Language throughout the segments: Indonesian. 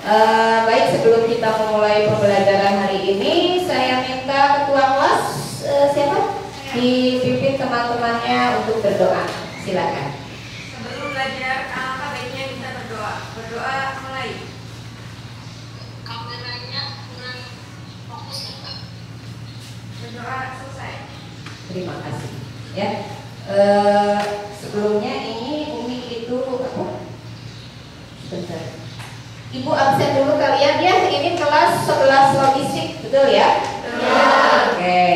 Baik, sebelum kita memulai pembelajaran hari ini, saya minta ketua kelas siapa? Dipimpin teman-temannya untuk berdoa. Silakan. Sebelum belajar, alangkah baiknya kita berdoa. Berdoa mulai. Kameranya kurang fokus ya, Kak? Berdoa selesai. Terima kasih. Ya. Sebelumnya ini Umi itu apa? Sebentar. Ibu absen dulu kalian ya. Ini kelas 11 logistik, betul ya? Betul. Oke.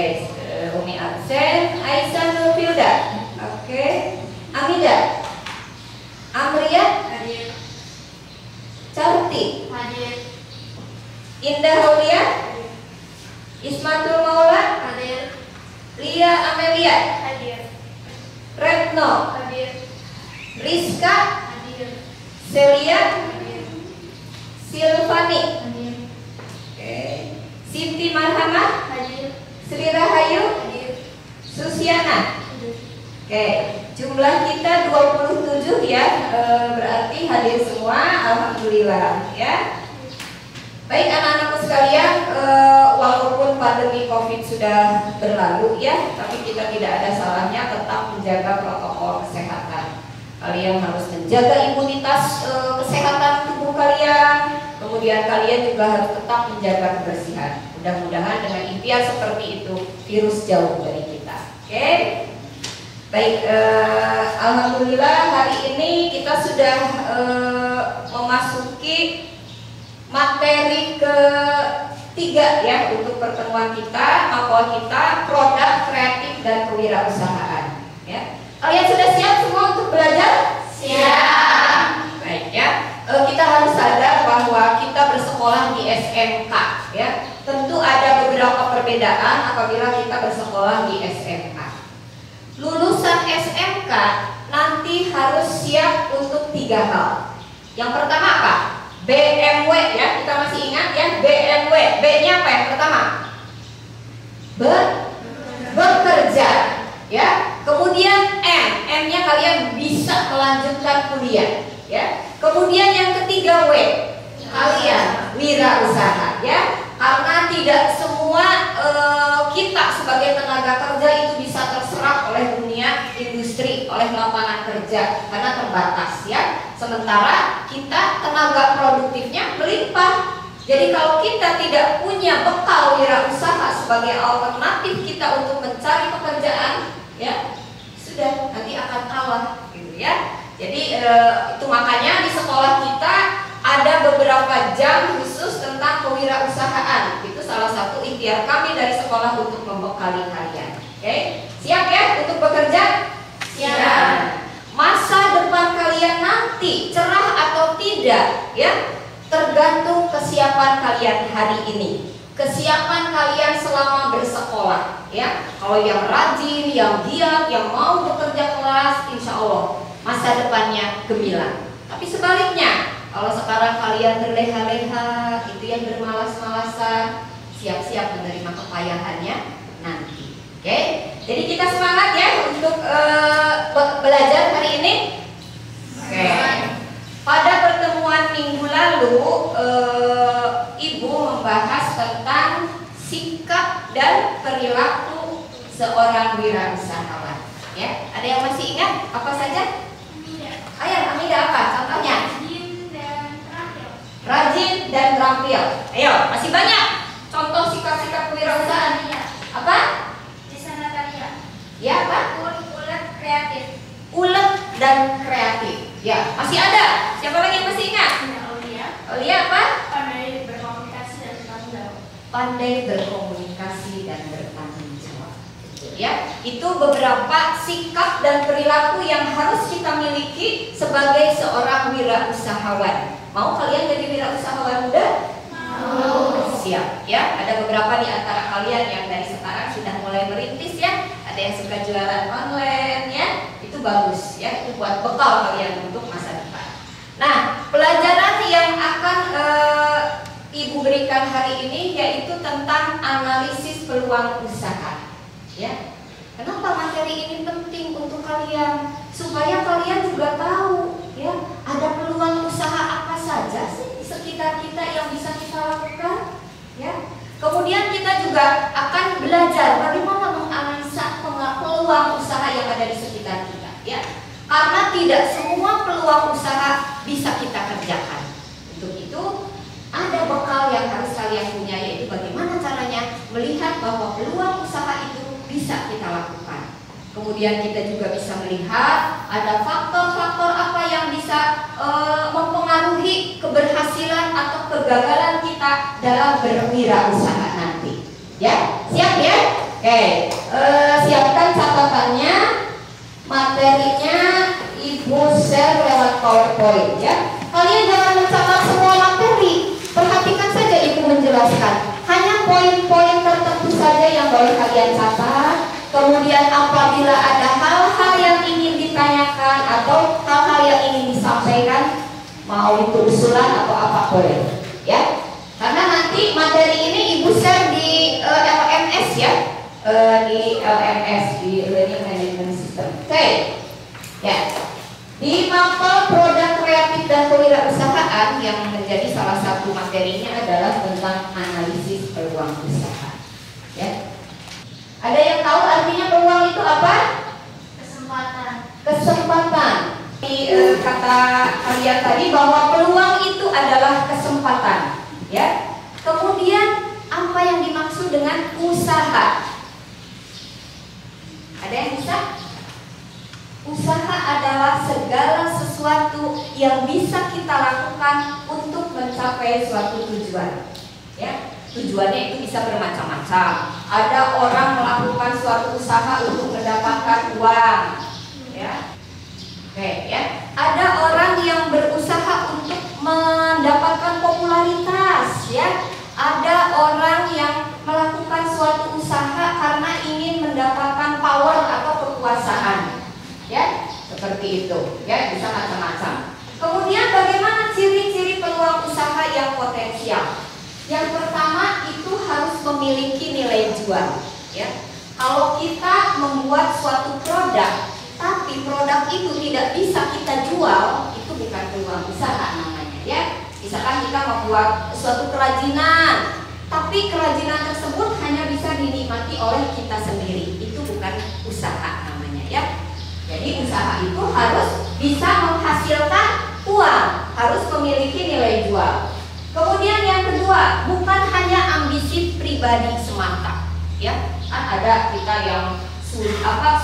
Umi absen. Aisyah Nurfilda. Oke. Amida. Amria. Hadir. Carti. Hadir. Indah Aulia. Ismatul Maula. Hadir. Lia Amelia. Hadir. Retno. Hadir. Rizka. Hadir. Celia. Hadir. Silvani. Hadir. Oke. Siti Marhamah. Hadir. Sri Rahayu. Hadir. Susiana. Hadir. Oke, jumlah kita 27 ya, berarti hadir semua, alhamdulillah ya. Baik anak-anakku sekalian, walaupun pandemi COVID sudah berlalu ya, tapi kita tidak ada salahnya tetap menjaga protokol kesehatan. Kalian harus menjaga imunitas kesehatan tubuh kalian, kemudian kalian juga harus tetap menjaga kebersihan. Mudah-mudahan dengan ikhtiar seperti itu, virus jauh dari kita. Oke? Baik, alhamdulillah hari ini kita sudah memasuki materi ketiga ya untuk pertemuan kita, mapel kita produk kreatif dan kewirausahaan. Ya, kalian sudah siap semua untuk belajar? Siap. Baik ya, kita harus sadar bahwa kita bersekolah di SMK ya. Tentu ada beberapa perbedaan apabila kita bersekolah di SMK. Lulusan SMK nanti harus siap untuk 3 hal. Yang pertama apa? BMW ya, kita masih ingat ya, BMW. B-nya apa yang pertama? Bekerja ya. Kemudian M-nya kalian bisa melanjutkan kuliah ya. Kemudian yang ketiga W, kalian wirausaha ya. Karena tidak semua kita sebagai tenaga kerja itu bisa terserap oleh dunia industri, oleh lapangan kerja karena terbatas ya. Sementara kita tenaga produktifnya melimpah. Jadi kalau kita tidak punya bekal wirausaha sebagai alternatif kita untuk mencari pekerjaan, ya sudah nanti akan kalah, gitu ya. Jadi itu makanya di sekolah kita ada beberapa jam khusus tentang kewirausahaan. Itu salah satu ikhtiar kami dari sekolah untuk membekali kalian. Oke, siap ya untuk bekerja? Siap. Masa depan kalian nanti cerah atau tidak, ya tergantung kesiapan kalian hari ini. Kesiapan kalian selama bersekolah, ya. Kalau yang rajin, yang giat, yang mau bekerja keras, insya Allah masa depannya gemilang. Tapi sebaliknya, kalau sekarang kalian berleha-leha, itu yang bermalas-malasan, siap-siap menerima kepayahannya nanti. Oke, jadi kita semangat ya untuk belajar hari ini. Oke. Pada pertemuan minggu lalu, Ibu membahas tentang sikap dan perilaku seorang wirausahawan. Ya, ada yang masih ingat apa saja? Ayo, Amida apa? Contohnya? Rajin dan terampil. Ayo, masih banyak contoh sikap-sikap kewirausahaan. Apa? Ya, apa? Ulet dan kreatif. Ya, masih ada. Siapa lagi yang masih ingat? Aulia apa? Pandai berkomunikasi dan bertanggung jawab. Pandai berkomunikasi dan bertanggung jawab. Ya, itu beberapa sikap dan perilaku yang harus kita miliki sebagai seorang wirausahawan. Mau kalian jadi wirausahawan muda? Mau. Siap ya. Ada beberapa di antara kalian yang dari sekarang sudah mulai merintis ya. Ada yang suka jualan online ya. Itu bagus ya. Itu buat bekal kalian untuk masa depan. Nah, pelajaran yang akan Ibu berikan hari ini yaitu tentang analisis peluang usaha. Ya. Kenapa materi ini penting untuk kalian? Supaya kalian juga tahu ya, ada peluang usaha apa saja sih di sekitar sekitar kita yang bisa kita lakukan, ya. Kemudian kita juga akan belajar bagaimana menganalisa peluang usaha yang ada di sekitar kita, ya. Karena tidak semua peluang usaha bisa kita kerjakan. Untuk itu ada bekal yang harus kalian punya, yaitu bagaimana caranya melihat bahwa peluang usaha itu bisa kita lakukan. Kemudian kita juga bisa melihat ada faktor-faktor apa yang bisa mempengaruhi keberhasilan atau kegagalan kita dalam berwirausaha nanti. Ya, siap ya? Oke, siapkan catatannya, materinya Ibu share lewat PowerPoint ya. Kalian jangan mencatat semua materi, perhatikan saja Ibu menjelaskan. Hanya poin-poin tertentu saja yang boleh kalian catat. Kemudian apabila ada hal-hal yang ingin ditanyakan atau hal-hal yang ingin disampaikan, mau itu usulan atau apa boleh, ya. Karena nanti materi ini Ibu share di LMS ya, di LMS, di Learning Management System. Oke, ya. Di mapel produk kreatif dan kewirausahaan yang menjadi salah satu materinya adalah tentang analisis peluang usaha, ya. Ada yang tahu artinya peluang itu apa? Kesempatan. Kesempatan. Di kata kalian tadi bahwa peluang itu adalah kesempatan, ya. Kemudian apa yang dimaksud dengan usaha? Ada yang bisa? Usaha adalah segala sesuatu yang bisa kita lakukan untuk mencapai suatu tujuan, ya. Tujuannya itu bisa bermacam-macam. Ada orang melakukan suatu usaha untuk mendapatkan uang, ya. Oke, ya. Ada orang yang berusaha untuk mendapatkan popularitas, ya. Ada orang yang melakukan suatu usaha karena ingin mendapatkan power atau kekuasaan, ya. Seperti itu, ya, bisa macam-macam. Kemudian bagaimana ciri-ciri peluang usaha yang potensial? Yang pertama itu harus memiliki nilai jual, ya. Kalau kita membuat suatu produk, tapi produk itu tidak bisa kita jual, itu bukan peluang usaha namanya, ya. Misalkan kita membuat suatu kerajinan, tapi kerajinan tersebut hanya bisa dinikmati oleh kita sendiri, itu bukan usaha namanya, ya. Jadi usaha itu harus bisa menghasilkan uang, harus memiliki nilai jual. Kemudian yang kedua, bukan hanya ambisi pribadi semata, ya. Kan ada kita yang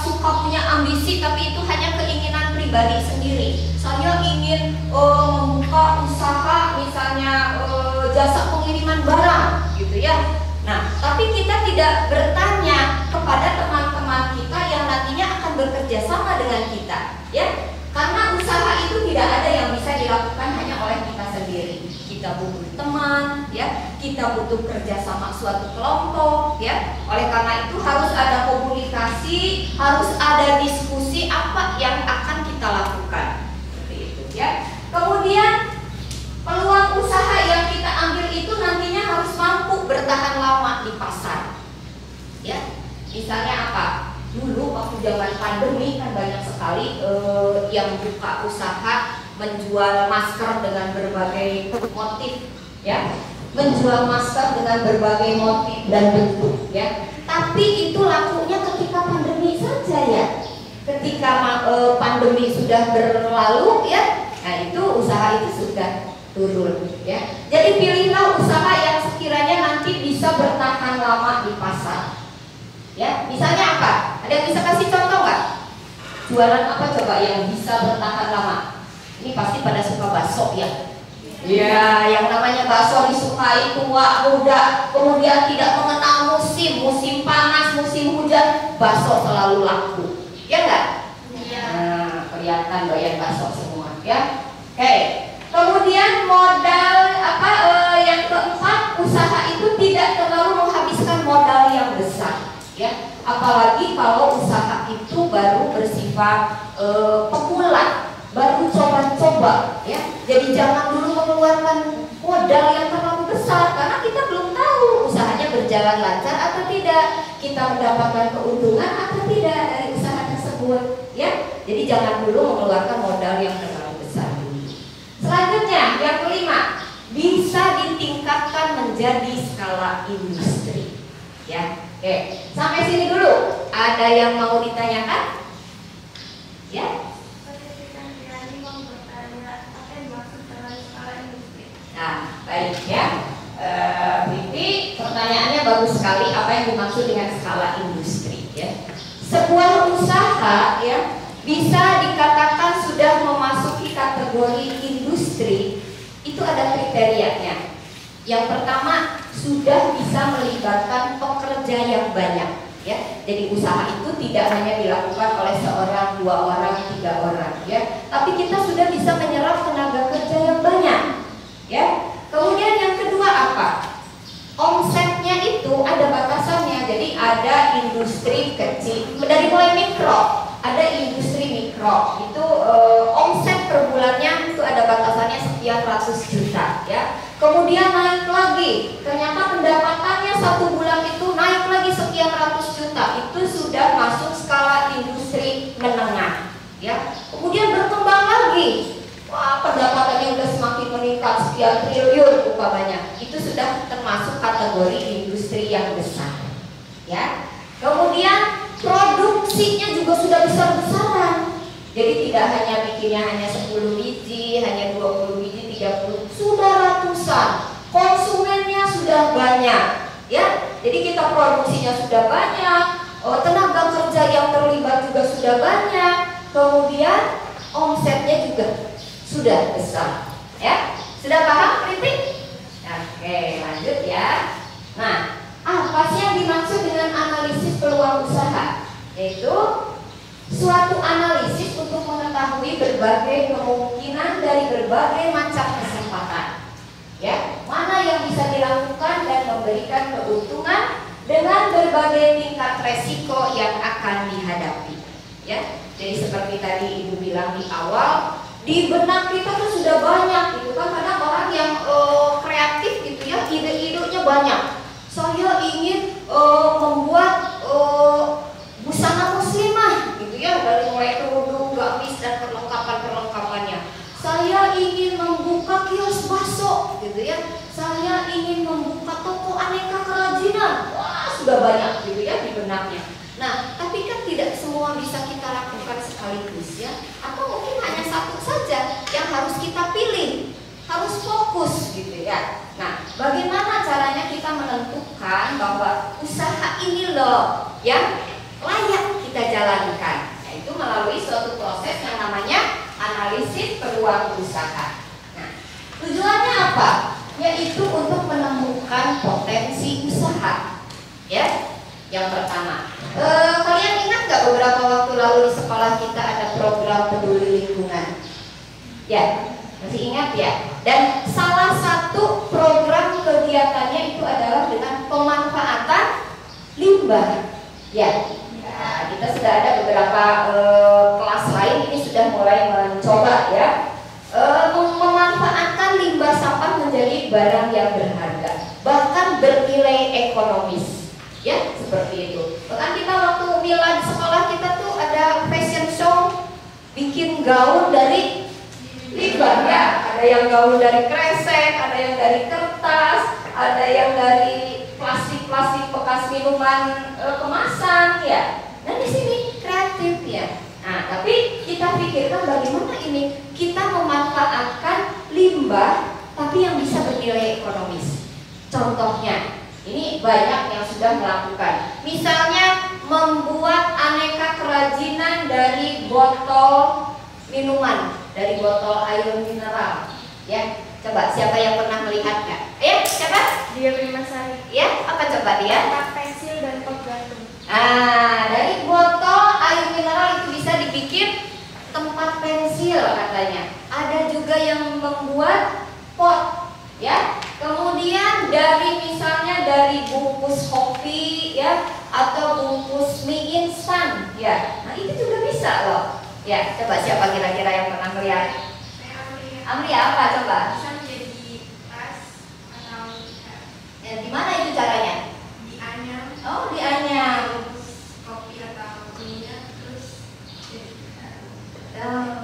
suka punya ambisi, tapi itu hanya keinginan pribadi sendiri. Saya ingin membuka usaha, misalnya jasa pengiriman barang, gitu ya. Nah, tapi kita tidak bertanya kepada teman-teman kita yang nantinya akan bekerja sama dengan kita, ya. Karena usaha itu tidak ada yang bisa dilakukan hanya oleh kita sendiri. Kita butuh teman, ya, kita butuh kerjasama suatu kelompok, ya. Oleh karena itu harus ada komunikasi, harus ada diskusi apa yang akan kita lakukan, seperti itu, ya. Kemudian peluang usaha yang kita ambil itu nantinya harus mampu bertahan lama di pasar, ya. Misalnya apa? Dulu waktu zaman pandemi kan banyak sekali yang buka usaha menjual masker dengan berbagai motif, ya, menjual masker dengan berbagai motif dan bentuk, ya. Tapi itu lakunya ketika pandemi saja, ya. Ketika pandemi sudah berlalu, ya, nah itu usaha itu sudah turun, ya. Jadi pilihlah usaha yang sekiranya nanti bisa bertahan lama di pasar, ya. Misalnya apa? Ada yang bisa kasih contoh nggak? Jualan apa coba yang bisa bertahan lama? Ini pasti pada suka bakso, ya. Ya, yang namanya bakso disukai tua, muda, kemudian tidak mengenal musim panas, musim hujan, bakso selalu laku, ya enggak? Iya. Nah, kelihatan doyan bakso semua, ya. Oke. Kemudian modal yang keempat, usaha itu tidak terlalu menghabiskan modal yang besar, ya. Apalagi kalau usaha itu baru bersifat pemula, baru coba-coba, ya. Jadi jangan dulu mengeluarkan modal yang terlalu besar karena kita belum tahu usahanya berjalan lancar atau tidak, kita mendapatkan keuntungan atau tidak dari usaha tersebut, ya. Jadi jangan dulu mengeluarkan modal yang terlalu besar dulu. Selanjutnya yang kelima, bisa menjadi skala industri. Ya, oke. Sampai sini dulu. Ada yang mau ditanyakan? Ya. Nah, baik ya. Vivi, pertanyaannya bagus sekali. Apa yang dimaksud dengan skala industri? Ya. Sebuah usaha ya bisa dikatakan sudah memasuki kategori industri. Itu ada kriterianya. Yang pertama, sudah bisa melibatkan pekerja yang banyak. Ya, jadi usaha itu tidak hanya dilakukan oleh seorang, 2 orang, 3 orang, ya. Tapi kita sudah bisa menyerap tenaga kerja yang banyak, ya. Kemudian yang kedua apa? Omsetnya itu ada batasannya. Jadi ada industri kecil, dari mulai mikro, ada industri mikro. Itu omset per bulannya itu ada batasannya sekian ratus juta, ya. Kemudian naik lagi, ternyata pendapatannya 1 bulan itu naik lagi sekian ratus juta. Itu sudah masuk skala industri menengah, ya. Kemudian berkembang lagi, wah pendapatannya udah semakin meningkat sekian triliun umpamanya. Itu sudah termasuk kategori industri yang besar, ya. Kemudian produksinya juga sudah besar-besaran. Jadi tidak hanya bikinnya hanya 10 biji, hanya 20 biji, 30, sudah ratusan. Konsumennya sudah banyak, ya. Jadi kita produksinya sudah banyak, tenaga kerja yang terlibat juga sudah banyak. Kemudian omsetnya juga sudah besar, ya. Sudah paham, Kritik? Oke, lanjut ya. Nah, apa sih yang dimaksud dengan analisis peluang usaha? Yaitu suatu analisis untuk mengetahui berbagai kemungkinan dari berbagai macam kesempatan, ya, mana yang bisa dilakukan dan memberikan keuntungan dengan berbagai tingkat resiko yang akan dihadapi, ya. Jadi seperti tadi Ibu bilang di awal, di benak kita kan sudah banyak gitu kan, kadang orang yang kreatif gitu ya, ide-idenya banyak. Saya ingin membuat busana muslimah gitu ya, dari mulai kerudung, gamis dan perlengkapan-perlengkapannya. Saya ingin membuka kios bakso gitu ya. Saya ingin membuka toko aneka kerajinan. Wah, sudah banyak gitu ya di benaknya. Nah, tapi kan tidak semua bisa kita lakukan sekaligus ya. Atau mungkin hanya satu saja yang harus kita pilih. Harus fokus gitu ya. Nah, bagaimana caranya kita menentukan bahwa usaha ini loh yang layak kita jalankan, yaitu melalui suatu proses yang namanya analisis peluang usaha. Nah, tujuannya apa? Yaitu untuk menemukan potensi usaha. Ya, yang pertama, kalian ingat nggak beberapa waktu lalu di sekolah kita ada program peduli lingkungan? Ya, masih ingat ya? Dan salah satu program kegiatannya itu adalah dengan pemanfaatan limbah. Ya. Nah, kita sudah ada beberapa kelas lain ini sudah mulai mencoba ya, memanfaatkan limbah sampah menjadi barang yang berharga, bahkan bernilai ekonomis, ya seperti itu. Bahkan kita waktu Mila di sekolah kita tuh ada fashion show, bikin gaun dari limbah ya. Ada yang gaun dari kresek, ada yang dari kertas, ada yang dari plastik-plastik bekas minuman kemasan ya. Nah di sini kreatif ya. Nah tapi kita pikirkan bagaimana ini kita memanfaatkan limbah tapi yang bisa bernilai ekonomis. Contohnya, ini banyak yang sudah melakukan. Misalnya membuat aneka kerajinan dari botol minuman, dari botol air mineral. Ya, coba siapa yang pernah melihatnya? Ayo, siapa? Dia Primasari. Ya, apa coba dia? Tempat pensil dan pot gantung. Dari botol air mineral itu bisa dibikin tempat pensil katanya. Ada juga yang membuat pot, ya. Kemudian dari misalnya dari bungkus kopi, ya, atau bungkus mie instan, ya. Nah itu juga bisa loh. Ya, coba siapa kira-kira yang pernah melihat? Amria apa coba? Bisa menjadi tas atau Ya, di mana itu caranya? dianyam. Oh, dianyam. Kopi atau minyak terus jadi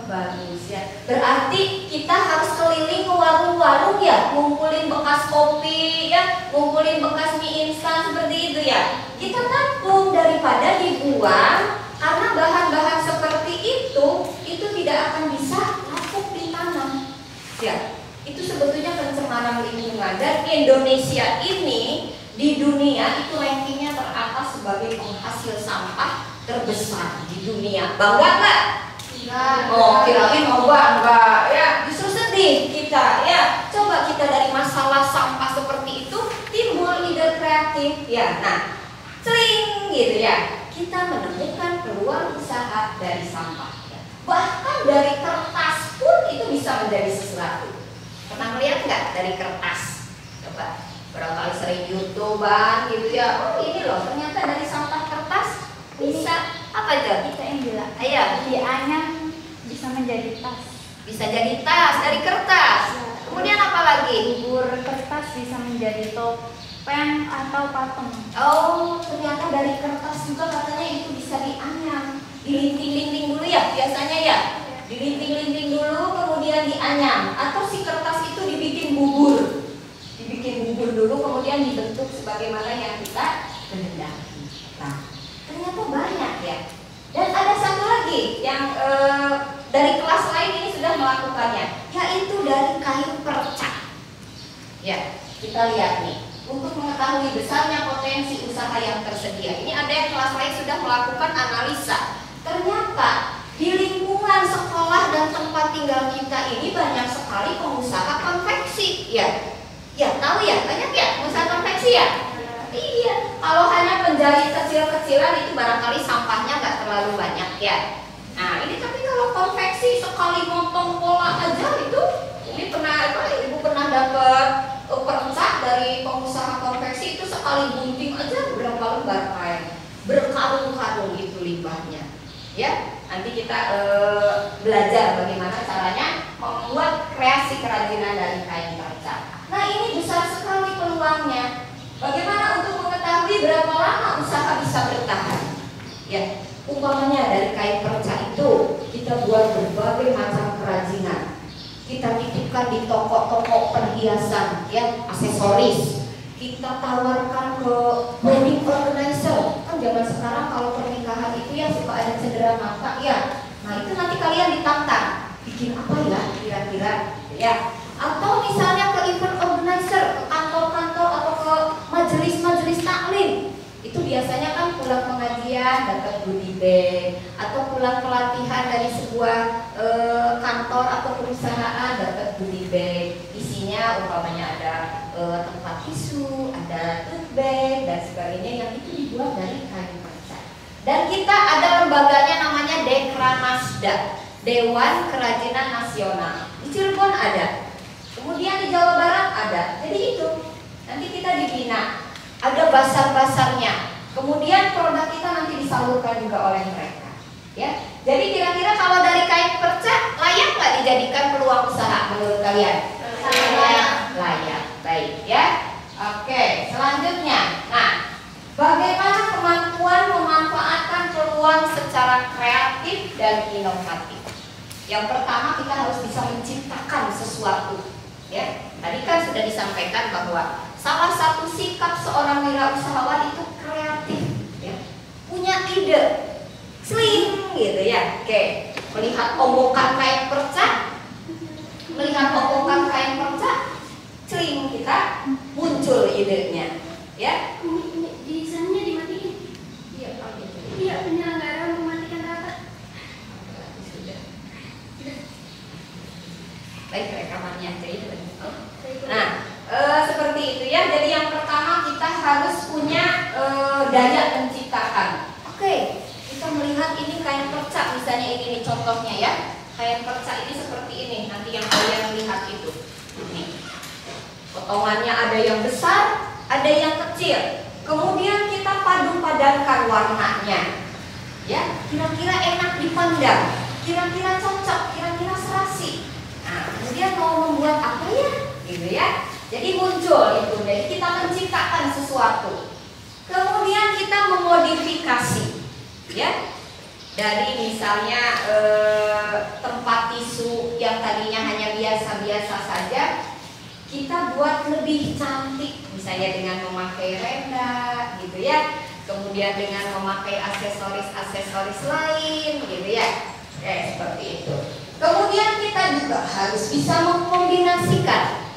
Bagus ya. Berarti kita harus keliling ke warung-warung ya, ya, ngumpulin bekas kopi ya, ngumpulin bekas mie instan seperti itu ya. Kita tampung daripada dibuang, karena bahan-bahan seperti itu tidak akan bisa lapuk di tanah. Ya, itu sebetulnya pencemaran lingkungan, dan Indonesia ini di dunia itu rankingnya teratas sebagai penghasil sampah terbesar di dunia. Bangga nggak? Oh, kirain mau bangga ya, justru sedih kita ya. Coba kita dari masalah sampah seperti itu timbul ide kreatif ya. Nah, celing gitu ya, kita menemukan peluang usaha dari sampah ya. Bahkan dari kertas pun itu bisa menjadi sesuatu. Pernah melihat nggak dari kertas? Coba, barangkali sering YouTubean gitu ya. Oh, ini loh ternyata dari sampah kertas bisa apa aja? Kita yang bilang. Ayo, Dianyam bisa menjadi tas. bisa jadi tas dari kertas. Kemudian apa lagi? Bubur kertas bisa menjadi topeng atau patung. Oh, ternyata dari kertas juga katanya itu bisa dianyam. Dilinting-linting dulu ya biasanya ya. Dilinting-linting dulu kemudian dianyam. Atau si kertas itu dibikin bubur. Dibikin bubur dulu kemudian dibentuk sebagaimana yang kita kehendaki. Nah, ternyata banyak ya. Dan ada satu lagi yang dari kelas lain ini sudah melakukannya, yaitu dari kain perca. Ya, kita lihat nih. Untuk mengetahui besarnya potensi usaha yang tersedia, ini ada yang kelas lain sudah melakukan analisa. Ternyata di lingkungan sekolah dan tempat tinggal kita ini banyak sekali pengusaha konveksi. Ya tahu ya, banyak ya pengusaha konveksi ya. Iya, kalau hanya penjahit kecil-kecilan itu barangkali sampahnya nggak terlalu banyak ya. Nah ini tapi kalau konveksi sekali motong pola aja itu, ini ibu pernah dapat perca dari pengusaha konveksi itu sekali gunting aja berapa lembar kain, berkarung-karung itu limbahnya. Ya, nanti kita belajar bagaimana caranya membuat kreasi kerajinan dari kain perca. Nah ini besar sekali peluangnya. Bagaimana untuk mengetahui berapa lama usaha bisa bertahan? Ya, umpamanya dari kain perca itu kita buat berbagai macam kerajinan. Kita titipkan di toko-toko perhiasan, ya, aksesoris. Kita tawarkan ke wedding organizer. Kan zaman sekarang kalau pernikahan itu ya suka ada cedera mata, ya. Nah itu nanti kalian ditantang, bikin apa ya kira-kira, ya. Atau misalnya ke event organizer, ke kantor-kantor atau ke majelis-majelis taklim. Itu biasanya kan pulang pengajian dapat goodie bag, atau pulang pelatihan dari sebuah kantor atau perusahaan dapat goodie bag. Isinya umpamanya ada tempat tisu, ada tote bag dan sebagainya yang itu dibuat dari kain perca. Dan kita ada lembaganya namanya Dekranasda, Dewan Kerajinan Nasional. Di Cirebon ada. Kemudian di Jawa Barat ada. Jadi itu nanti kita dibina, ada basar-basarnya. Kemudian produk kita nanti disalurkan juga oleh mereka. Ya, jadi kira-kira kalau dari kain perca layak nggak dijadikan peluang usaha menurut kalian? Layak. Baik ya. Oke, selanjutnya. Nah, bagaimana kemampuan memanfaatkan peluang secara kreatif dan inovatif? Yang pertama kita harus bisa menciptakan sesuatu. Ya, tadi kan sudah disampaikan bahwa salah satu sikap seorang wirausahawan itu kreatif, ya. Punya ide, sling gitu ya. Oke, melihat omongan kain perca, sling kita muncul idenya, ya. Desainnya dimatiin. Iya, kalau gitu. Iya, penyelenggara mematikan rapat. Sudah. Baik, rekamannya jadi. Nah, seperti itu ya. Jadi yang pertama kita harus punya daya menciptakan. Oke, kita melihat ini kain perca misalnya ini nih contohnya ya. Kain perca ini seperti ini. Nanti yang kalian lihat itu. Nih. Potongannya ada yang besar, ada yang kecil. Kemudian kita padu-padankan warnanya. Ya, kira-kira enak dipandang, kira-kira cocok, kira-kira serasi. Nah, kemudian mau membuat apa ya? Gitu ya. Jadi muncul itu. Jadi kita menciptakan sesuatu. Kemudian kita memodifikasi, ya. Dari misalnya tempat tisu yang tadinya hanya biasa-biasa saja, kita buat lebih cantik, misalnya dengan memakai renda gitu ya, kemudian dengan memakai aksesoris lain gitu ya, seperti itu. Kemudian kita juga harus bisa mengkombinasikan,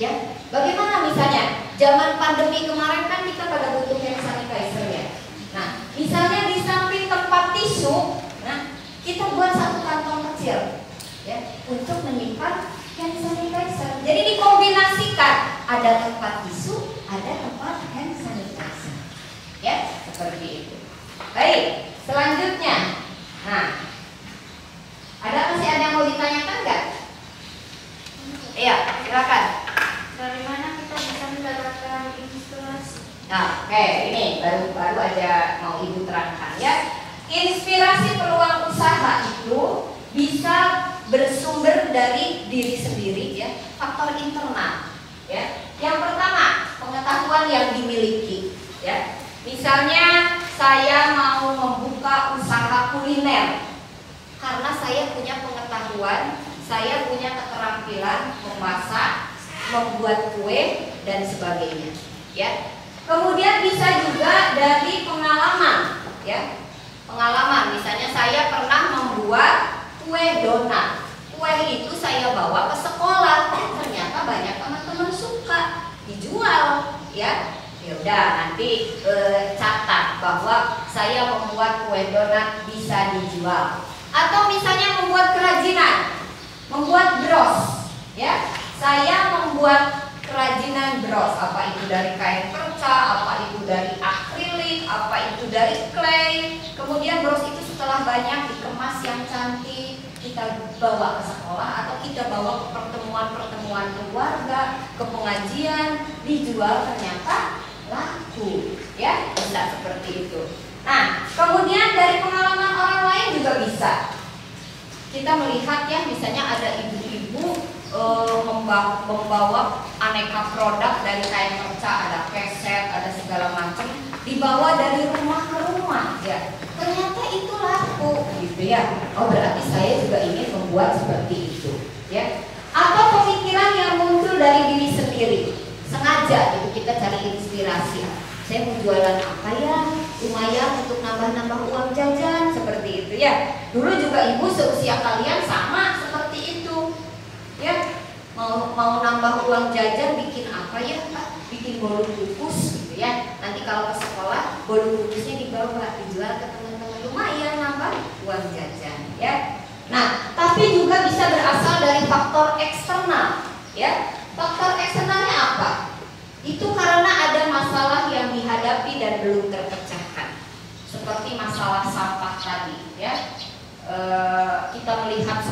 ya. Bagaimana misalnya zaman pandemi kemarin kan kita pada butuh hand sanitizer ya. Nah, misalnya di samping tempat tisu, nah kita buat satu kantong kecil, ya, untuk menyimpan hand sanitizer. Jadi dikombinasikan, ada tempat tisu, ada tempat hand sanitizer, ya, seperti itu. Baik, selanjutnya, nah, masih ada yang mau ditanyakan nggak? Iya, silakan. Dari mana kita bisa mendapatkan inspirasi? Nah, ini baru aja mau Ibu terangkan ya. Inspirasi peluang usaha itu bisa bersumber dari diri sendiri ya, faktor internal ya. Yang pertama, pengetahuan yang dimiliki ya. Misalnya saya mau membuka usaha kuliner karena saya punya pengetahuan, saya punya keterampilan memasak, membuat kue dan sebagainya ya. Kemudian bisa juga dari pengalaman ya. Pengalaman, misalnya saya pernah membuat kue donat. Kue itu saya bawa ke sekolah, ternyata banyak teman-teman suka, dijual ya. Ya udah, nanti catat bahwa saya membuat kue donat bisa dijual. Atau misalnya membuat kerajinan, membuat bros ya. Saya membuat kerajinan bros, apa itu dari kain perca, apa itu dari akrilik, apa itu dari clay. Kemudian bros itu setelah banyak dikemas yang cantik, kita bawa ke sekolah atau kita bawa ke pertemuan-pertemuan keluarga, ke pengajian, dijual, ternyata laku ya, bisa seperti itu. Nah, kemudian dari pengalaman orang lain juga bisa. Kita melihat ya, misalnya ada ibu-ibu membawa aneka produk dari kain perca, ada keset, ada segala macam, dibawa dari rumah ke rumah ya. Ternyata itu laku gitu ya. Oh, berarti saya juga ingin membuat seperti itu ya. Atau pemikiran yang muncul dari diri sendiri, sengaja itu kita cari inspirasi. Saya mau jualan apa ya, lumayan untuk nambah-nambah uang jajan, seperti itu ya. Dulu juga ibu seusia kalian sama seperti itu ya. Mau nambah uang jajan, bikin apa ya Pak? Bikin bolu kukus gitu ya. Nanti kalau ke sekolah, bolu kukusnya dibawa, dijual ke teman-teman, lumayan nambah uang jajan ya. Nah, tapi juga bisa berasal dari faktor eksternal ya. Faktor eksternalnya apa? Itu karena ada masalah yang dihadapi dan belum terpecahkan, seperti masalah sampah tadi ya. Kita melihat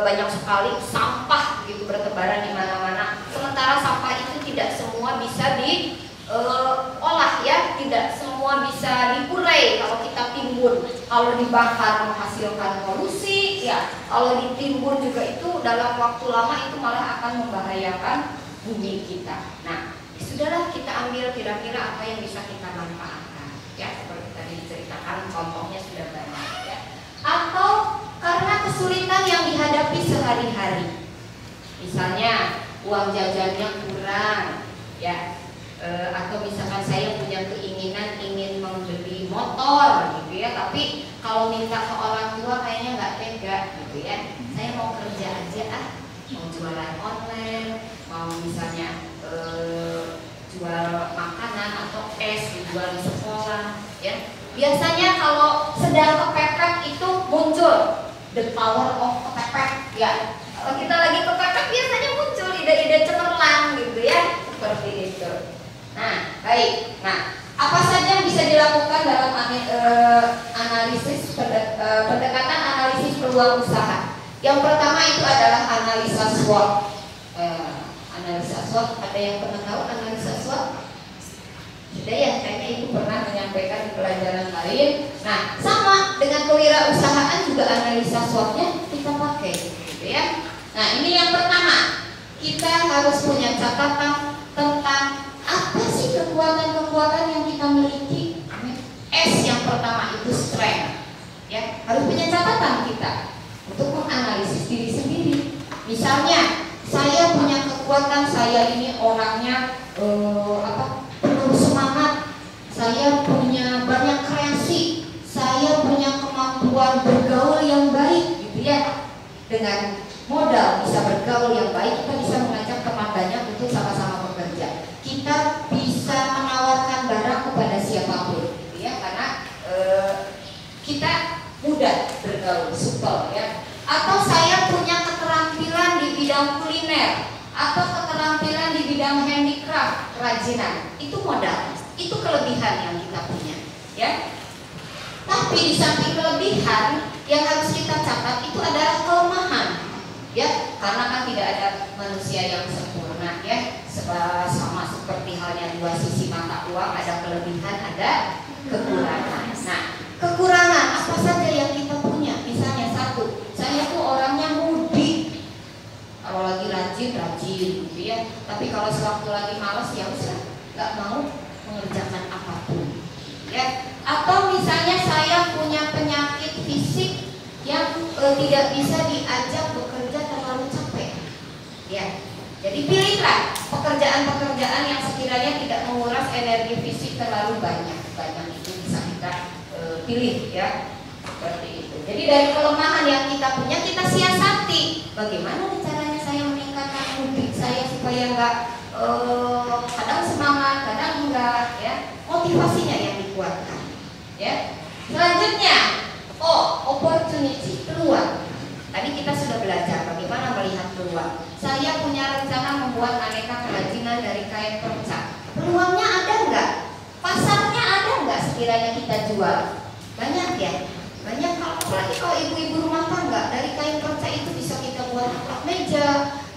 banyak sekali sampah gitu bertebaran di mana-mana. Sementara sampah itu tidak semua bisa diolah ya, tidak semua bisa diurai kalau kita timbun. Kalau dibakar menghasilkan polusi ya, kalau ditimbun juga itu dalam waktu lama itu malah akan membahayakan bumi kita. Nah, sudahlah kita ambil kira-kira apa yang bisa kita manfaatkan ya, seperti tadi diceritakan contohnya sudah banyak ya. Atau karena kesulitan yang dihadapi sehari-hari, misalnya uang jajannya kurang ya, atau misalkan saya punya keinginan ingin membeli motor gitu ya, tapi kalau minta ke orang tua kayaknya nggak tega gitu ya. Saya mau kerja aja mau jualan online, mau misalnya jual makanan atau es dijual di sekolah ya. Biasanya kalau sedang kepepet itu muncul the power of kepepet ya. Kalau kita lagi kepepet biasanya muncul ide-ide cemerlang gitu ya, seperti itu. Nah, baik. Nah, apa saja yang bisa dilakukan dalam analisis pendekatan analisis peluang usaha? Yang pertama itu adalah analisa SWOT. Analisa SWOT, ada yang pernah tahu analisa SWOT? Sudah ya, kayaknya Ibu pernah menyampaikan di pelajaran lain. Nah, sama dengan kewirausahaan juga analisa SWOT-nya kita pakai, gitu ya. Nah, ini yang pertama, kita harus punya catatan tentang apa sih kekuatan-kekuatan yang kita miliki. S yang pertama itu strength, ya, harus punya catatan kita untuk menganalisis diri sendiri. Misalnya, saya punya kekuatan kekuatan, saya ini orangnya penuh semangat, saya punya banyak kreasi, saya punya kemampuan bergaul yang baik, gitu ya. Dengan modal bisa bergaul yang baik, kita bisa mengajak teman banyak untuk sama-sama bekerja. Kita bisa menawarkan barang kepada siapapun, gitu ya, karena kita mudah bergaul, supel ya. Atau saya punya keterampilan di bidang kuliner, atau keterampilan di bidang handicraft, kerajinan. Itu modal, itu kelebihan yang kita punya, ya. Tapi di samping kelebihan yang harus kita catat itu adalah kelemahan, ya. Karena kan tidak ada manusia yang sempurna, ya. Sama seperti halnya dua sisi mata uang, ada kelebihan, ada kekurangan. Nah, kekurangan apa saja yang kita punya? Misalnya satu, saya tuh orangnya mudik. Kalau lagi rajin, gitu ya. Tapi kalau sewaktu lagi malas, ya usah, nggak mau mengerjakan apapun, ya. Atau misalnya saya punya penyakit fisik yang tidak bisa diajak bekerja terlalu capek, ya. Jadi pilihlah pekerjaan-pekerjaan yang sekiranya tidak menguras energi fisik terlalu banyak. Banyak itu bisa kita pilih, ya. Seperti itu. Jadi dari kelemahan yang kita punya, kita siasati. Bagaimana caranya saya meningkatkan mudik saya supaya enggak kadang semangat, kadang enggak, ya. Motivasinya yang dikuatkan, ya. Selanjutnya, opportunity, peluang. Tadi kita sudah belajar bagaimana melihat peluang. Saya punya rencana membuat aneka kerajinan dari kain perca. Peluangnya ada enggak? Pasarnya ada enggak sekiranya kita jual? Banyak, ya. Banyak, apalagi kalau ibu-ibu rumah tangga, dari kain perca itu bisa kita buat atap meja,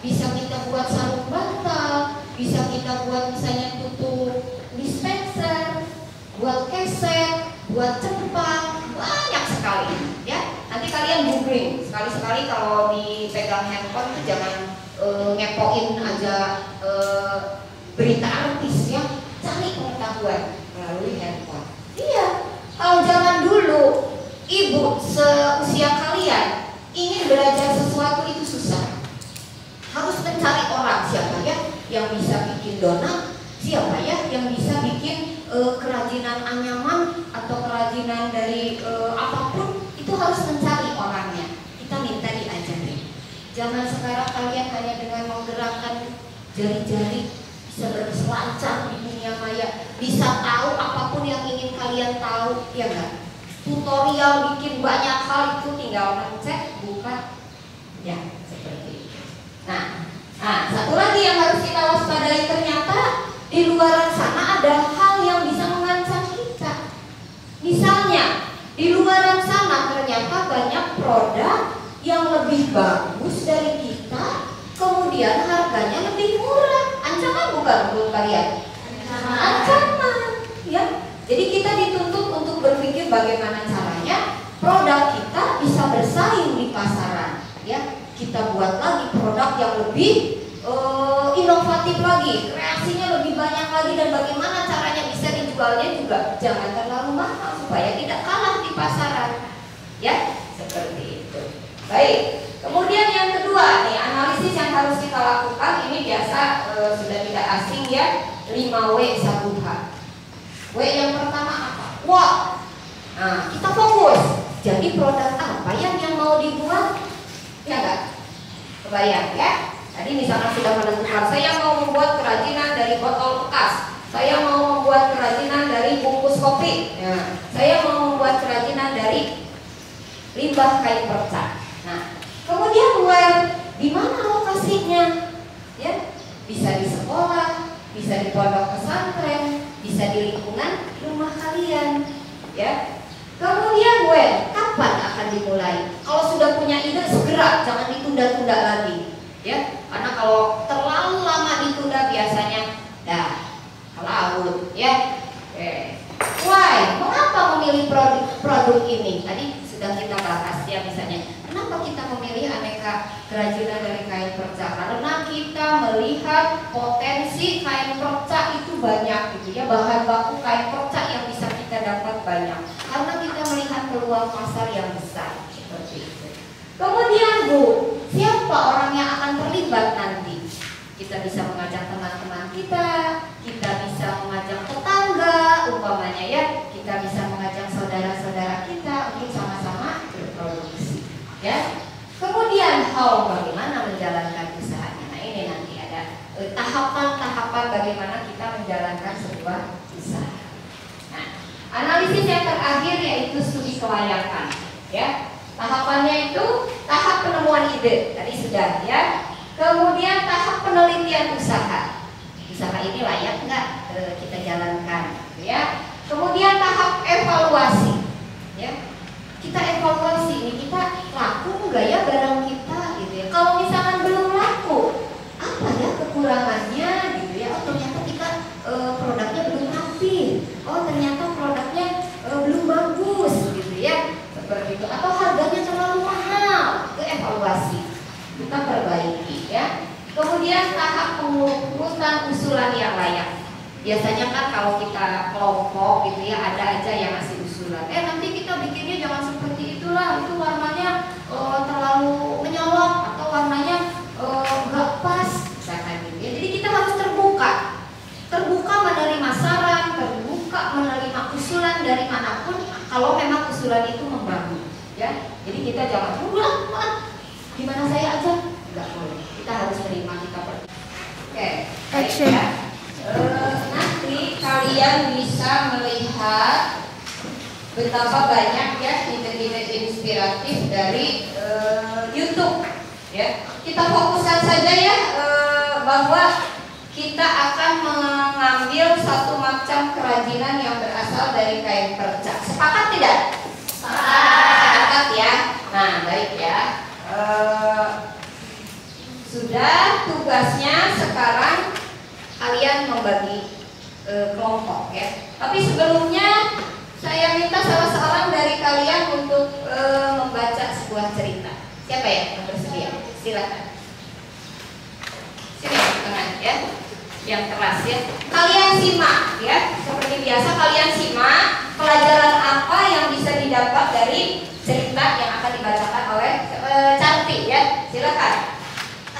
bisa kita buat sarung bantal, bisa kita buat misalnya tutup dispenser, buat keset, buat cempang, banyak sekali, ya. Nanti kalian googling, sekali-sekali kalau dipegang handphone itu jangan ngepoin aja berita artis, ya. Cari pengetahuan melalui handphone. Iya, kalau zaman dulu ibu seusia kalian ingin belajar sesuatu itu susah. Harus mencari orang, siapa ya yang bisa bikin donat, siapa ya yang bisa bikin kerajinan anyaman atau kerajinan dari apapun, itu harus mencari orangnya. Kita minta diajari. Zaman sekarang kalian hanya dengan menggerakkan jari-jari bisa berselancar di dunia maya, bisa tahu apapun yang ingin kalian tahu, ya enggak? Tutorial bikin banyak hal itu tinggal mencet, buka, ya, seperti itu. Nah, satu lagi yang harus kita waspadai, ternyata di luar sana ada hal yang bisa mengancam kita. Misalnya, di luar sana ternyata banyak produk yang lebih bagus dari kita, kemudian harganya lebih murah. Ancaman bukan menurut kalian? Ancaman, ya. Jadi kita dituntut untuk berpikir bagaimana caranya produk kita bisa bersaing di pasaran, ya. Kita buat lagi produk yang lebih inovatif lagi, kreasinya lebih banyak lagi, dan bagaimana caranya bisa dijualnya juga jangan terlalu mahal supaya tidak kalah di pasaran, ya. Seperti itu. Baik. Kemudian yang kedua nih, analisis yang harus kita lakukan ini biasa sudah tidak asing, ya. 5W 1H. W yang pertama apa? What? Nah, kita fokus. Jadi produk apa yang mau dibuat? Ya enggak? Kebayang, ya? Tadi misalkan sudah menentukan, saya mau membuat kerajinan dari botol bekas, saya mau membuat kerajinan dari bungkus kopi, ya. Saya mau membuat kerajinan dari limbah kain perca. Nah, kemudian di mana lokasinya? Ya, bisa di sekolah, bisa di pondok pesantren, bisa di lingkungan rumah kalian, ya. Kemudian kapan akan dimulai? Kalau sudah punya ide segera, jangan ditunda-tunda lagi, ya. Karena kalau terlalu lama ditunda biasanya ke laut, ya. Why? Mengapa memilih produk ini? Tadi sudah kita bahas, ya. Misalnya, kenapa kita memilih aneka kerajinan dari kain perca? Karena kita melihat potensi kain perca itu banyak, gitu ya. Bahan baku kain perca yang bisa kita dapat banyak. Karena kita melihat peluang pasar yang besar, seperti itu. Kemudian Bu, siapa orang yang akan terlibat nanti? Kita bisa mengajak teman-teman kita bisa mengajak tetangga, umpamanya ya, kita bisa mengajak saudara-saudara kita untuk sama-sama berproduksi, ya. Kemudian bagaimana menjalankan usahanya. Nah, ini nanti ada tahapan-tahapan bagaimana kita menjalankan sebuah usaha. Nah, analisis yang terakhir yaitu studi kelayakan, ya. Tahapannya itu tahap penemuan ide, tadi sudah ya. Kemudian tahap penelitian usaha. Usaha ini layak nggak kita jalankan, ya. Kemudian tahap evaluasi, ya. Kita evaluasi ini, kita laku nggak ya barang kita, gitu ya. Kalau misalkan belum laku, apa ya kekurangannya, gitu ya. Oh ternyata kita produknya belum rapi. Oh ternyata produknya belum bagus, gitu ya. Seperti itu. Atau harganya terlalu mahal, itu evaluasi. Kita perbaiki, ya. Kemudian tahap pengurutan usulan yang layak. Biasanya kan kalau kita kelompok gitu ya, ada aja yang ngasih usulan. Nanti kita bikinnya jangan seperti itulah, itu warnanya terlalu menyolok atau warnanya nggak pas, misalkan gitu ya. Jadi kita harus terbuka menerima saran, terbuka menerima usulan dari manapun kalau memang usulan itu membangun, ya. Jadi kita jangan gimana saya aja, nggak boleh. Kita harus terima, kita pergi. Oke, Action. ya. Nanti kalian bisa melihat betapa banyak ya ide-ide inspiratif dari YouTube. Ya, kita fokuskan saja ya bahwa kita akan mengambil satu macam kerajinan yang berasal dari kain perca. Sepakat tidak? Sepakat ya. Nah, baik ya. Sudah tugasnya sekarang kalian membagi kelompok ya. Tapi sebelumnya saya minta salah seorang dari kalian untuk membaca sebuah cerita. Siapa ya yang bersedia? Silakan. Sini tengah ya. Yang keras ya. Kalian simak ya. Seperti biasa kalian simak pelajaran apa yang bisa didapat dari cerita yang akan dibacakan oleh Cantik ya. Silakan.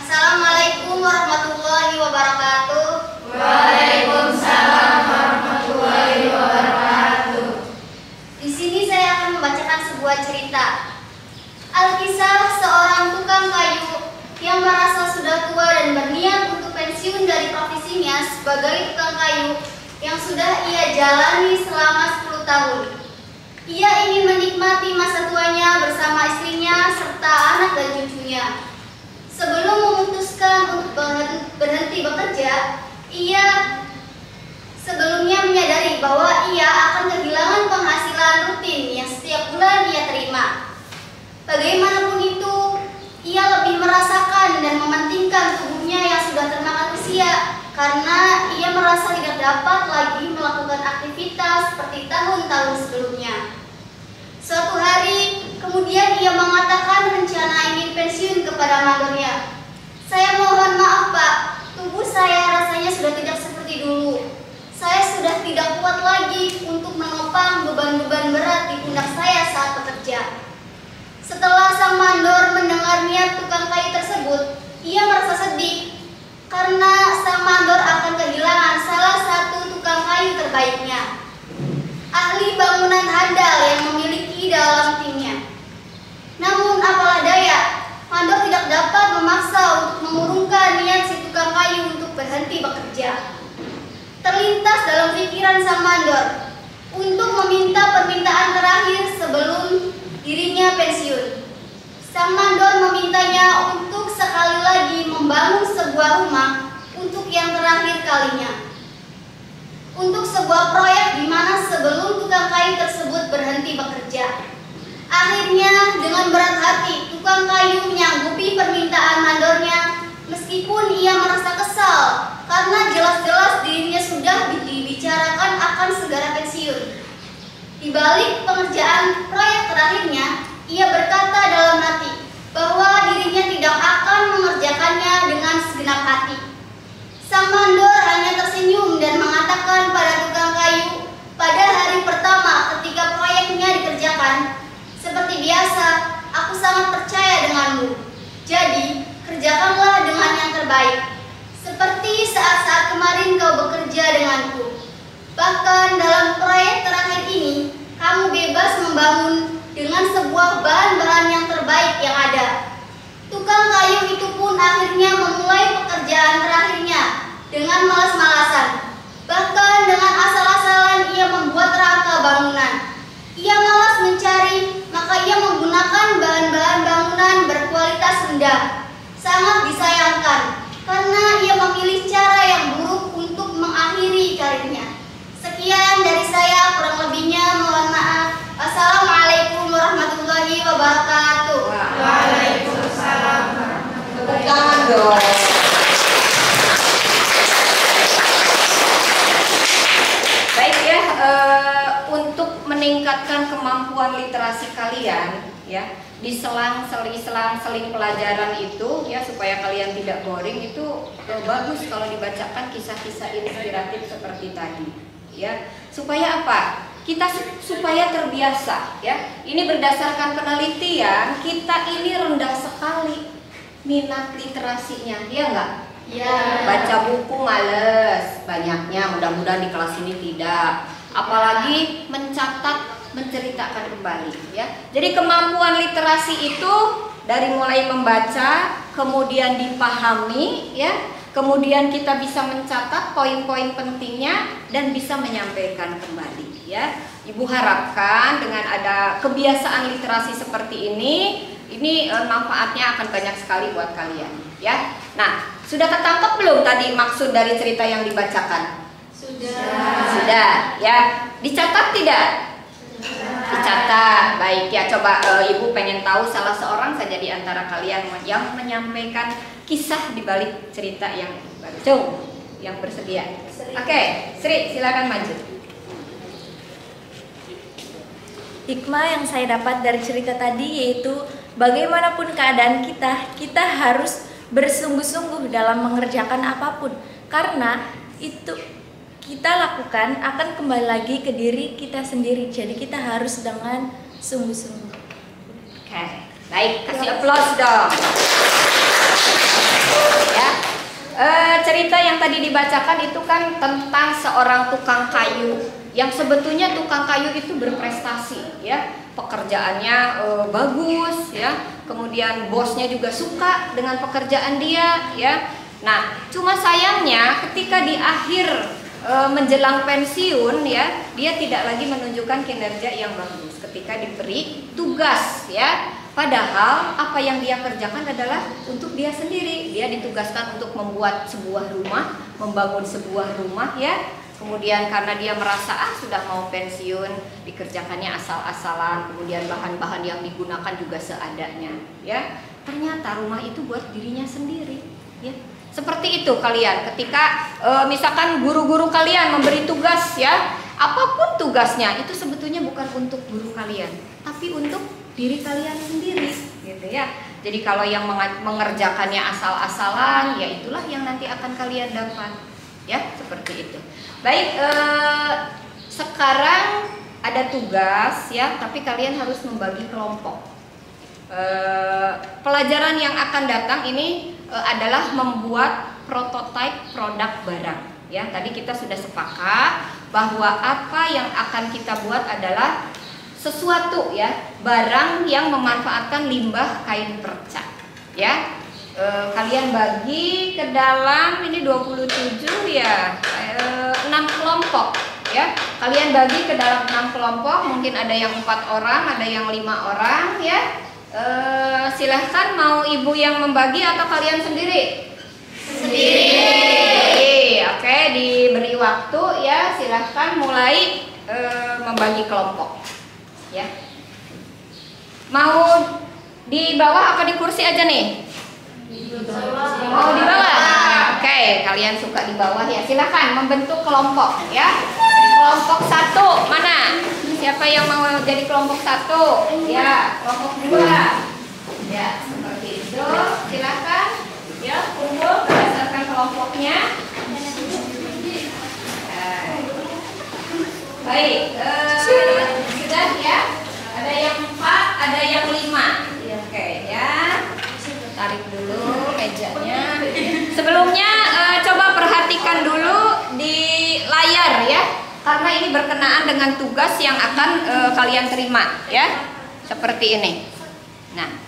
Assalamualaikum warahmatullahi wabarakatuh. Waalaikumsalam warahmatullahi wabarakatuh. Di sini saya akan membacakan sebuah cerita. Alkisah seorang tukang kayu yang merasa sudah tua dan berniat untuk pensiun dari profesinya sebagai tukang kayu yang sudah ia jalani selama 10 tahun. Ia ingin menikmati masa tuanya bersama istrinya serta anak dan cucunya. Sebelum memutuskan untuk berhenti bekerja, ia sebelumnya menyadari bahwa ia akan kehilangan penghasilan rutin yang setiap bulan ia terima. Bagaimanapun itu, ia lebih merasakan dan mementingkan tubuhnya yang sudah termakan usia karena ia merasa tidak dapat lagi melakukan aktivitas seperti tahun-tahun sebelumnya. Suatu hari, kemudian ia mengatakan rencana ingin pensiun kepada mandornya. Saya mohon maaf Pak, tubuh saya rasanya sudah tidak seperti dulu. Saya sudah tidak kuat lagi untuk menopang beban-beban berat di pundak saya saat bekerja. Setelah sang mandor mendengar niat tukang kayu tersebut, ia merasa sedih karena sang mandor akan kehilangan salah satu tukang kayu terbaiknya, ahli bangunan handal yang memiliki dalam timnya. Namun apalah daya, mandor tidak dapat memaksa untuk mengurungkan niat si tukang kayu untuk berhenti bekerja. Terlintas dalam pikiran sang mandor untuk meminta permintaan terakhir sebelum dirinya pensiun. Sang mandor memintanya untuk sekali lagi membangun sebuah rumah untuk yang terakhir kalinya. Untuk sebuah proyek di mana sebelum tukang kayu tersebut berhenti bekerja. Akhirnya dengan berat hati tukang kayu menyanggupi permintaan mandornya meskipun ia merasa kesal karena jelas-jelas dirinya sudah dibicarakan akan segera pensiun. Di balik pengerjaan proyek terakhirnya, ia berkata dalam hati bahwa dirinya tidak akan mengerjakannya dengan segenap hati. Sang mandor hanya tersenyum dan mengatakan pada tukang kayu pada hari pertama ketika proyeknya dikerjakan, "Seperti biasa, aku sangat percaya denganmu. Jadi, kerjakanlah dengan yang terbaik." seperti saat-saat kemarin kau bekerja denganku. Bahkan dalam proyek terakhir ini, kamu bebas membangun dengan sebuah bahan-bahan yang terbaik yang ada. Tukang kayu itu pun akhirnya memulai pekerjaan terakhirnya dengan malas-malasan. Bahkan dengan asal-asalan ia membuat rangka bangunan. Ia malas mencari, maka ia menggunakan bahan-bahan bangunan berkualitas rendah. Sangat disayangkan, karena ia memilih cara yang buruk untuk mengakhiri karirnya. Sekian dari saya, kurang lebihnya mohon maaf. Assalamualaikum warahmatullahi wabarakatuh. Waalaikumsalam. Tepuk tangan dong. Baik ya, untuk meningkatkan kemampuan literasi kalian ya, di selang-seling pelajaran itu ya, supaya kalian tidak boring, itu bagus kalau dibacakan kisah-kisah inspiratif seperti tadi ya. Supaya apa? Kita supaya terbiasa ya. Ini berdasarkan penelitian, kita ini rendah sekali minat literasinya, ya enggak? Ya. Baca buku males banyaknya, mudah-mudahan di kelas ini tidak. Apalagi mencatat, menceritakan kembali ya. Jadi kemampuan literasi itu dari mulai membaca, kemudian dipahami ya, kemudian kita bisa mencatat poin-poin pentingnya dan bisa menyampaikan kembali ya. Ibu harapkan dengan ada kebiasaan literasi seperti ini manfaatnya akan banyak sekali buat kalian ya. Nah, sudah tertangkap belum tadi maksud dari cerita yang dibacakan? Sudah ya. Dicatat tidak? Dicatat. Baik ya, coba Ibu pengen tahu salah seorang saja di antara kalian yang menyampaikan kisah di balik cerita yang baru. Yang bersedia. Oke, Sri silakan maju. Hikmah yang saya dapat dari cerita tadi yaitu bagaimanapun keadaan kita harus bersungguh-sungguh dalam mengerjakan apapun, karena itu kita lakukan akan kembali lagi ke diri kita sendiri. Jadi kita harus dengan sungguh-sungguh. Oke, baik, kasih aplaus dong. Ya, cerita yang tadi dibacakan itu kan tentang seorang tukang kayu yang sebetulnya tukang kayu itu berprestasi, ya, pekerjaannya bagus, ya, kemudian bosnya juga suka dengan pekerjaan dia, ya. Nah, cuma sayangnya ketika di akhir menjelang pensiun, ya, dia tidak lagi menunjukkan kinerja yang bagus ketika diberi tugas, ya. Padahal apa yang dia kerjakan adalah untuk dia sendiri. Dia ditugaskan untuk membuat sebuah rumah, membangun sebuah rumah, ya. Kemudian karena dia merasa sudah mau pensiun, dikerjakannya asal-asalan, kemudian bahan-bahan yang digunakan juga seadanya, ya. Ternyata rumah itu buat dirinya sendiri, ya. Seperti itu kalian ketika misalkan guru-guru kalian memberi tugas, ya, apapun tugasnya itu sebetulnya bukan untuk guru kalian, tapi untuk diri kalian sendiri, gitu ya. Jadi kalau yang mengerjakannya asal-asalan, ya itulah yang nanti akan kalian dapat, ya, seperti itu. Baik, sekarang ada tugas, ya, tapi kalian harus membagi kelompok. Pelajaran yang akan datang ini adalah membuat prototipe produk barang, ya. Tadi kita sudah sepakat bahwa apa yang akan kita buat adalah sesuatu, ya, barang yang memanfaatkan limbah kain perca, ya. Kalian bagi ke dalam ini 27 ya, 6 kelompok, ya. Kalian bagi ke dalam 6 kelompok, mungkin ada yang 4 orang, ada yang 5 orang, ya. Silahkan mau ibu yang membagi atau kalian sendiri? Sendiri. Oke, diberi waktu, ya. Silahkan mulai membagi kelompok, ya. Mau di bawah apa di kursi aja nih? Mau di bawah? Oke, kalian suka di bawah, ya. Silahkan membentuk kelompok, ya. Kelompok 1 mana? Siapa yang mau jadi kelompok 1? Ya, kelompok 2. Ya, seperti itu. Silahkan, ya, kumpul berdasarkan kelompoknya. Baik, sudah, ya. Ada yang 4, ada yang 5. Oke, ya. Tarik dulu mejanya. Sebelumnya coba perhatikan ini berkenaan dengan tugas yang akan kalian terima, ya. Seperti ini. Nah,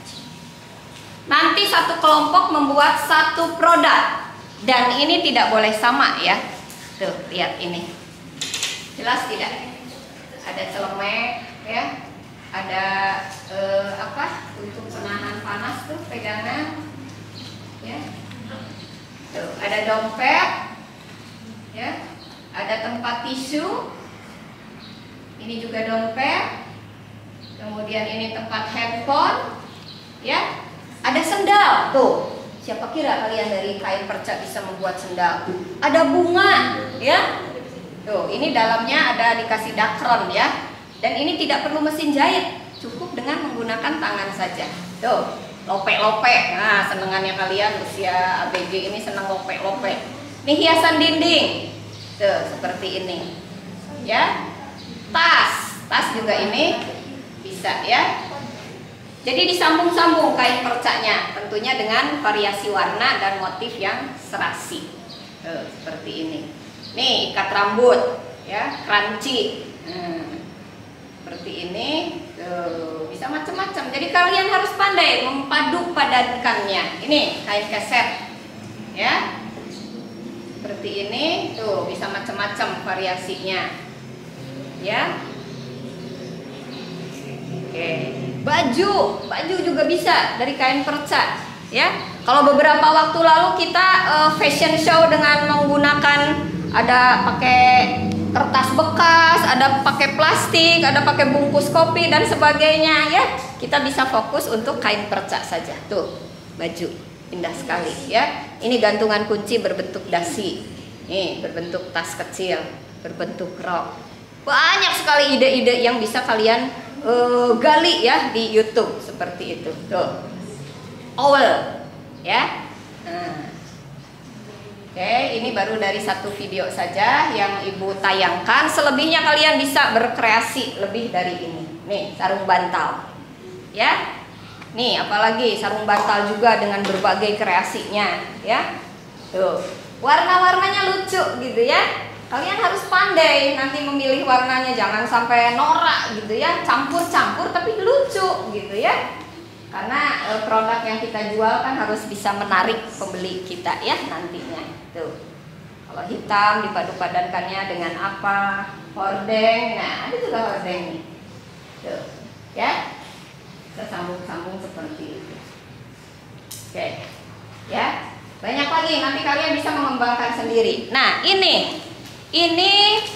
nanti satu kelompok membuat satu produk dan ini tidak boleh sama, ya. Tuh, lihat ini. Jelas tidak? Ada celemek, ya. Ada apa? Untuk penahan panas tuh pegangan, ya. Tuh, ada dompet, ya. Ada tempat tisu. Ini juga dompet. Kemudian ini tempat handphone, ya. Ada sendal, tuh. Siapa kira kalian dari kain perca bisa membuat sendal? Ada bunga, ya. Tuh, ini dalamnya ada dikasih dakron, ya. Dan ini tidak perlu mesin jahit, cukup dengan menggunakan tangan saja. Tuh, lope-lope. Nah, senengannya kalian usia ABG ini senang lope-lope. Ini hiasan dinding. Tuh, seperti ini. Ya. Tas juga ini bisa, ya. Jadi disambung-sambung kain percanya, tentunya dengan variasi warna dan motif yang serasi. Seperti ini. Nih, ikat rambut, ya, crunchy. Seperti ini. Bisa macam-macam. Jadi kalian harus pandai mempadu padankannya. Ini kain keset, ya. Seperti ini, tuh bisa macam-macam variasinya, ya. Oke, baju juga bisa dari kain perca, ya. Kalau beberapa waktu lalu kita fashion show dengan menggunakan ada pakai kertas bekas, ada pakai plastik, ada pakai bungkus kopi dan sebagainya, ya. Kita bisa fokus untuk kain perca saja. Tuh, baju indah sekali, ya. Ini gantungan kunci berbentuk dasi. Nih, berbentuk tas kecil, berbentuk rok. Banyak sekali ide-ide yang bisa kalian gali, ya, di YouTube seperti itu. Tuh. Owl, ya. Oke, ini baru dari satu video saja yang Ibu tayangkan. Selebihnya kalian bisa berkreasi lebih dari ini. Nih, sarung bantal. Ya. Nih, apalagi sarung bantal juga dengan berbagai kreasinya, ya. Tuh. Warna-warnanya lucu gitu, ya. Kalian harus pandai nanti memilih warnanya, jangan sampai norak gitu, ya. Campur-campur tapi lucu gitu, ya. Karena produk yang kita jual kan harus bisa menarik pembeli kita, ya, nantinya. Tuh. Kalau hitam dipadu-padankannya dengan apa? Hordeng. Nah, ada juga hordeng nih. Tuh. Ya. Kita sambung-sambung seperti itu. Oke. Ya. Banyak lagi, nanti kalian bisa mengembangkan sendiri. Nah, ini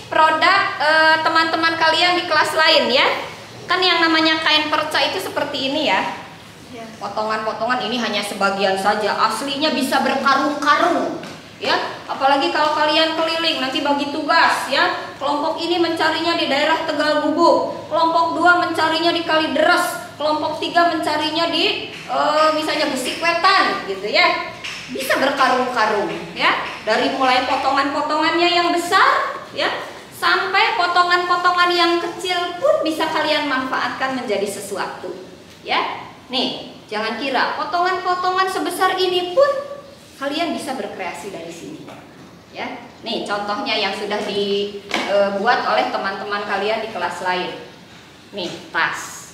produk teman-teman kalian di kelas lain, ya. Kan yang namanya kain perca itu seperti ini, ya. Potongan-potongan ini hanya sebagian saja, aslinya bisa berkarung-karung, ya. Apalagi kalau kalian keliling nanti bagi tugas, ya. Kelompok ini mencarinya di daerah Tegal Gubuk, kelompok 2 mencarinya di Kalideres, kelompok 3 mencarinya di misalnya Besikwetan gitu, ya. Bisa berkarung-karung, ya. Dari mulai potongan-potongannya yang besar, ya, sampai potongan-potongan yang kecil pun bisa kalian manfaatkan menjadi sesuatu, ya. Nih, jangan kira potongan-potongan sebesar ini pun kalian bisa berkreasi dari sini, ya. Nih contohnya yang sudah dibuat oleh teman-teman kalian di kelas lain. Nih tas,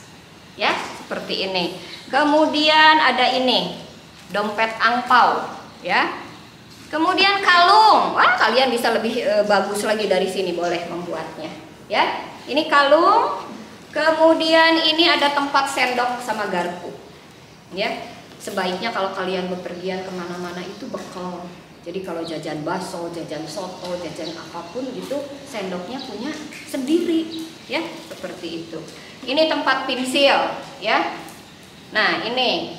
ya, seperti ini. Kemudian ada ini dompet angpau, ya. Kemudian kalung, wah kalian bisa lebih bagus lagi dari sini, boleh membuatnya, ya. Ini kalung. Kemudian ini ada tempat sendok sama garpu, ya. Sebaiknya kalau kalian bepergian kemana-mana itu bekal. Jadi kalau jajan bakso, jajan soto, jajan apapun gitu, sendoknya punya sendiri, ya, seperti itu. Ini tempat pensil, ya. Nah, ini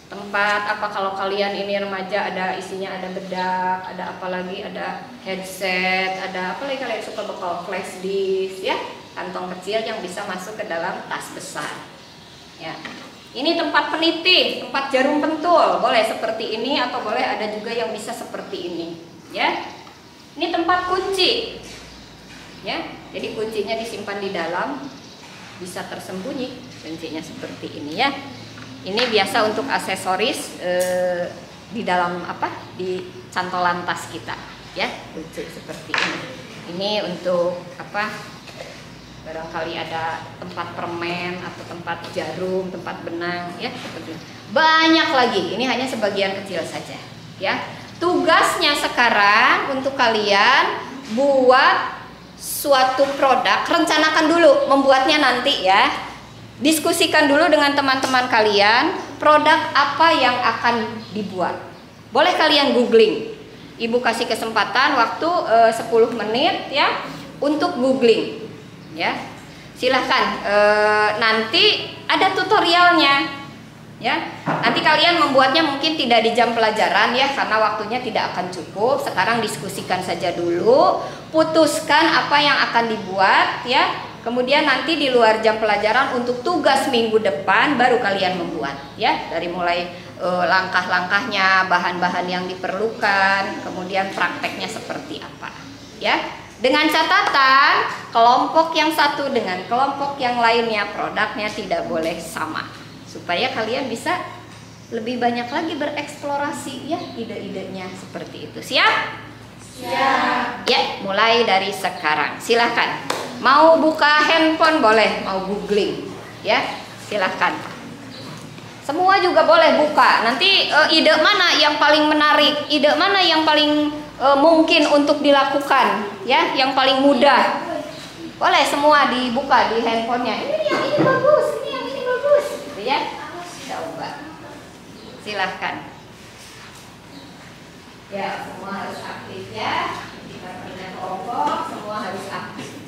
tempat apa kalau kalian ini remaja, ada isinya, ada bedak, ada apa lagi, ada headset, ada apa lagi kalian suka bekal, flash disk, ya. Kantong kecil yang bisa masuk ke dalam tas besar, ya. Ini tempat peniti, tempat jarum pentul, boleh seperti ini atau boleh ada juga yang bisa seperti ini, ya. Ini tempat kunci, ya. Jadi kuncinya disimpan di dalam, bisa tersembunyi kuncinya seperti ini, ya. Ini biasa untuk aksesoris di dalam apa? Di cantolan tas kita, ya. Lucu seperti ini. Ini untuk apa? Barangkali ada tempat permen atau tempat jarum, tempat benang, ya seperti itu. Banyak lagi. Ini hanya sebagian kecil saja, ya. Tugasnya sekarang untuk kalian buat suatu produk. Rencanakan dulu membuatnya nanti, ya. Diskusikan dulu dengan teman-teman kalian produk apa yang akan dibuat. Boleh kalian googling. Ibu kasih kesempatan waktu 10 menit ya untuk googling. Ya. Silahkan nanti ada tutorialnya. Ya. Nanti kalian membuatnya mungkin tidak di jam pelajaran ya karena waktunya tidak akan cukup. Sekarang diskusikan saja dulu, putuskan apa yang akan dibuat ya. Kemudian nanti di luar jam pelajaran untuk tugas minggu depan baru kalian membuat ya. Dari mulai langkah-langkahnya, bahan-bahan yang diperlukan, kemudian prakteknya seperti apa ya. Dengan catatan kelompok yang satu dengan kelompok yang lainnya produknya tidak boleh sama supaya kalian bisa lebih banyak lagi bereksplorasi ya ide-idenya seperti itu. Siap? Siap. Ya, mulai dari sekarang. Silahkan. Mau buka handphone boleh, mau googling ya. Silahkan. Semua juga boleh buka. Nanti ide mana yang paling menarik, ide mana yang paling mungkin untuk dilakukan, ya, yang paling mudah. Boleh semua dibuka di handphonenya. Ini bagus, ini yang ini bagus, gitu ya. Coba, silahkan. Ya, semua harus aktif ya. Kita punya kelompok, semua harus aktif.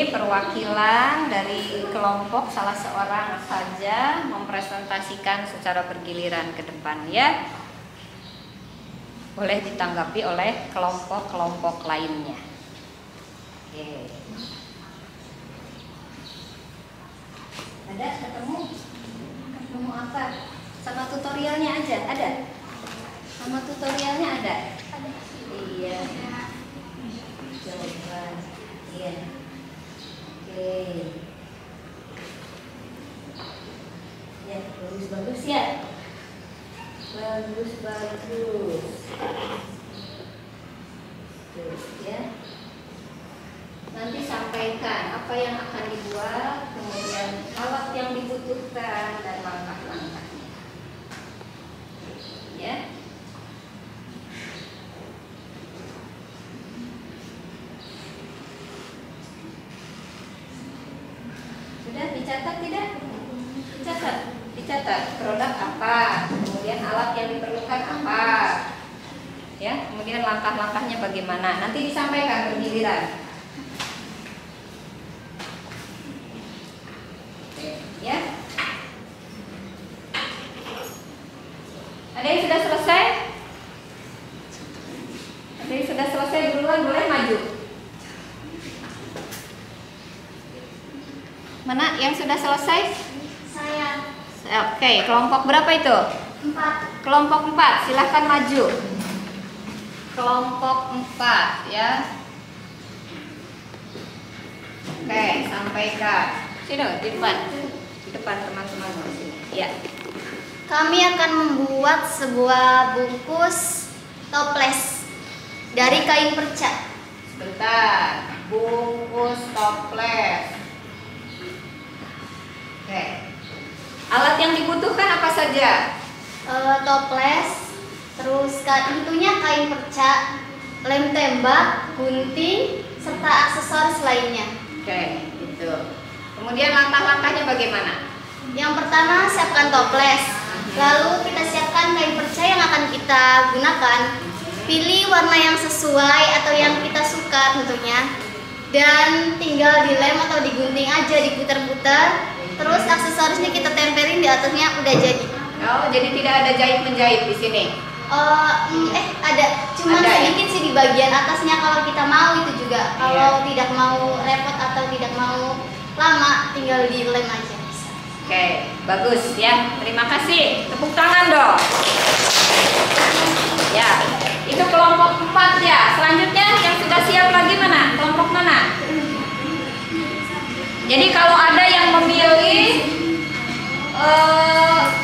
Perwakilan dari kelompok salah seorang saja mempresentasikan secara bergiliran ke depan ya. Boleh ditanggapi oleh kelompok-kelompok lainnya. Oke. Ada ketemu apa? Sama tutorialnya aja ada. Sama tutorialnya ada. Iya. Coba. Iya. Ya, bagus ya. Bagus. Terus ya. Nanti sampaikan apa yang akan dibuat, kemudian alat yang dibutuhkan dan langkah-langkahnya. Ya. Sudah dicatat tidak? Dicatat produk apa, kemudian alat yang diperlukan apa, ya, kemudian langkah-langkahnya bagaimana. Nanti disampaikan bergiliran. Ya. Ada yang sudah selesai? Ada yang sudah selesai duluan boleh maju. Mana yang sudah selesai? Saya. Oke, kelompok berapa itu? 4. Kelompok 4, silahkan maju. Kelompok 4 ya. Oke, sampaikan. Sini di depan. Di depan teman-teman sini. Ya. Kami akan membuat sebuah bungkus toples dari kain perca. Sebentar. Bungkus toples. Oke. Alat yang dibutuhkan apa saja? Toples, terus tentunya kain perca, lem tembak, gunting, serta aksesoris lainnya. Oke, gitu. Kemudian langkah-langkahnya bagaimana? Yang pertama, siapkan toples. Lalu kita siapkan kain perca yang akan kita gunakan. Pilih warna yang sesuai atau yang kita suka tentunya. dan tinggal dilem atau digunting aja, diputar-putar. Terus aksesorisnya kita tempelin di atasnya, udah jadi. Oh, jadi tidak ada jahit menjahit di sini. Ada, cuma Ada, ya? sedikit sih di bagian atasnya kalau kita mau itu juga. Kalau tidak mau repot atau tidak mau lama, tinggal dilem aja. Oke, bagus ya. Terima kasih. Tepuk tangan dong. Ya, itu kelompok 4 ya. Selanjutnya yang sudah siap lagi mana? Kelompok mana? Jadi kalau ada yang memilih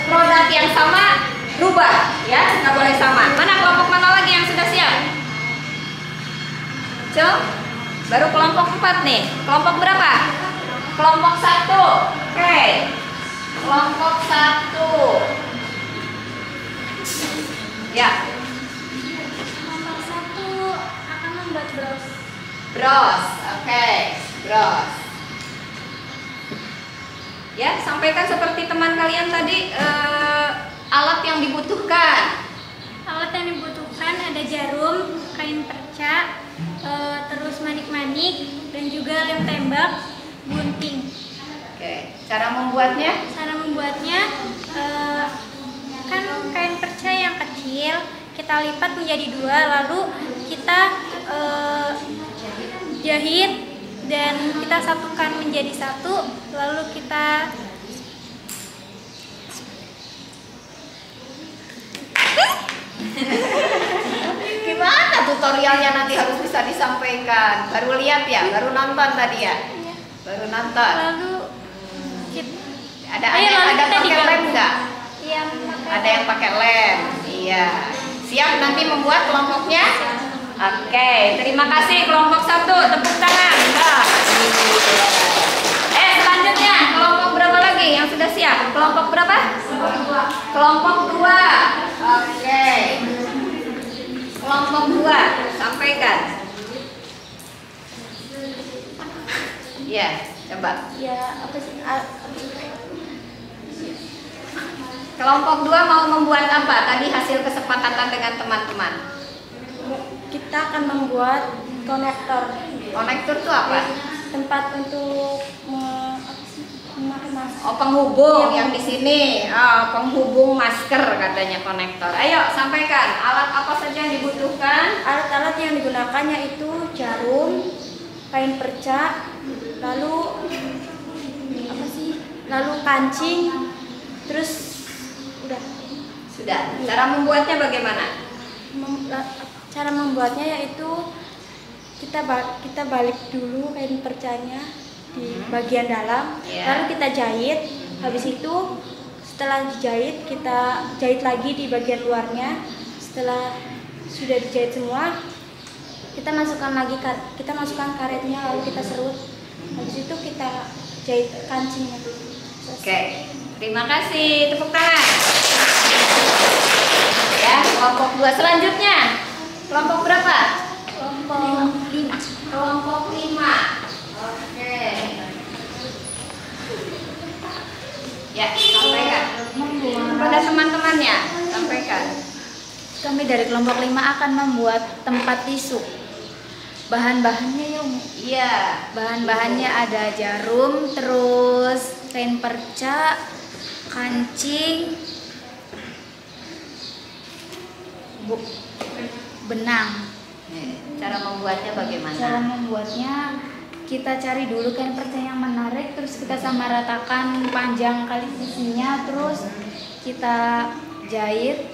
produk yang sama, rubah ya, nggak boleh sama. Mana kelompok mana lagi yang sudah siap? Cuk, baru kelompok 4 nih. Kelompok berapa? Kelompok 1. Oke. Kelompok 1. Ya. Kelompok 1 akan membuat bros. Bros, oke, bros. Ya, sampaikan seperti teman kalian tadi alat yang dibutuhkan. Alat yang dibutuhkan ada jarum, kain perca, terus manik-manik, dan juga lem tembak, gunting. Oke, cara membuatnya? Cara membuatnya, kan kain perca yang kecil kita lipat menjadi 2, lalu kita jahit dan kita satukan menjadi 1, lalu kita Gimana tutorialnya nanti harus bisa disampaikan? Baru lihat ya, baru nonton tadi ya? Baru nonton. lalu kita, Ada Ayo, lalu kita pakai diganti. lem nggak? yang Ada yang pakai lem. Iya. Siap nanti membuat kelompoknya? Oke, terima kasih kelompok 1. Tepuk tangan. Nah. Selanjutnya kelompok berapa lagi yang sudah siap? Kelompok berapa? Kelompok 2. Oke. Kelompok 2, sampaikan. Ya, coba. ya apa sih? Kelompok 2 mau membuat apa? Tadi hasil kesepakatan dengan teman-teman. Kita akan membuat konektor, Konektor itu apa? tempat untuk memakai masker. Oh, penghubung yang di sini. Oh, penghubung masker katanya konektor. Ayo sampaikan alat apa saja yang dibutuhkan. Alat-alat yang digunakannya itu jarum, kain perca, lalu apa sih? Lalu kancing, terus udah. Sudah. Cara membuatnya bagaimana? Cara membuatnya yaitu kita balik dulu kain percanya di bagian dalam, lalu kita jahit. Habis itu setelah dijahit kita jahit lagi di bagian luarnya. Setelah sudah dijahit semua, kita masukkan karetnya, lalu kita serut. Habis itu kita jahit kancingnya. Oke. Terima kasih. Tepuk tangan. Ya, kelompok 2 selanjutnya. Kelompok berapa? Kelompok 5. Kelompok 5. Oke. Ya, sampaikan. Kepada teman-temannya, sampaikan. Kami dari kelompok 5 akan membuat tempat tisu. Bahan-bahannya Yung. Iya. Bahan-bahannya ada jarum, terus kain perca, kancing, benang. Cara membuatnya bagaimana? Cara membuatnya kita cari dulu kain perca yang menarik, terus kita samaratakan panjang kali sisinya, terus kita jahit.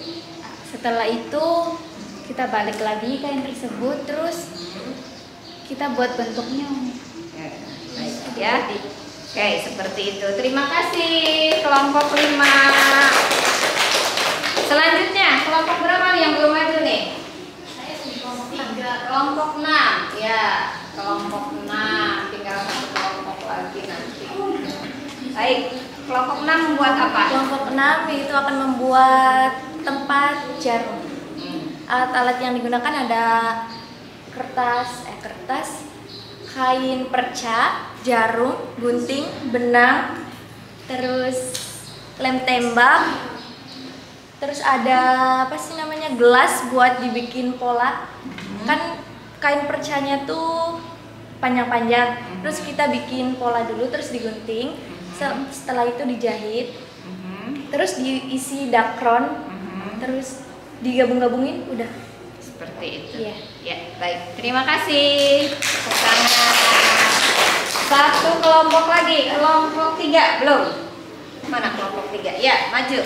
Setelah itu kita balik lagi kain tersebut, terus kita buat bentuknya. Baik ya. Oke, seperti itu. Terima kasih kelompok 5. Selanjutnya kelompok berapa nih yang belum maju nih? Kelompok 6. Ya, kelompok 6. Tinggal 1 kelompok lagi nanti. Baik, kelompok 6 membuat apa? Kelompok 6 itu akan membuat tempat jarum. Alat-alat yang digunakan ada kertas, kain perca, jarum, gunting, benang, terus lem tembak, terus ada apa sih namanya, gelas buat dibikin pola. Kan kain percanya tuh panjang-panjang. Terus kita bikin pola dulu, terus digunting. Setelah itu dijahit. Terus diisi dakron. Terus digabung-gabungin, udah. Seperti itu. Iya. Ya, baik. Terima kasih. Tepuk tangan. Satu kelompok lagi, kelompok 3 belum. Mana kelompok 3? Ya, maju.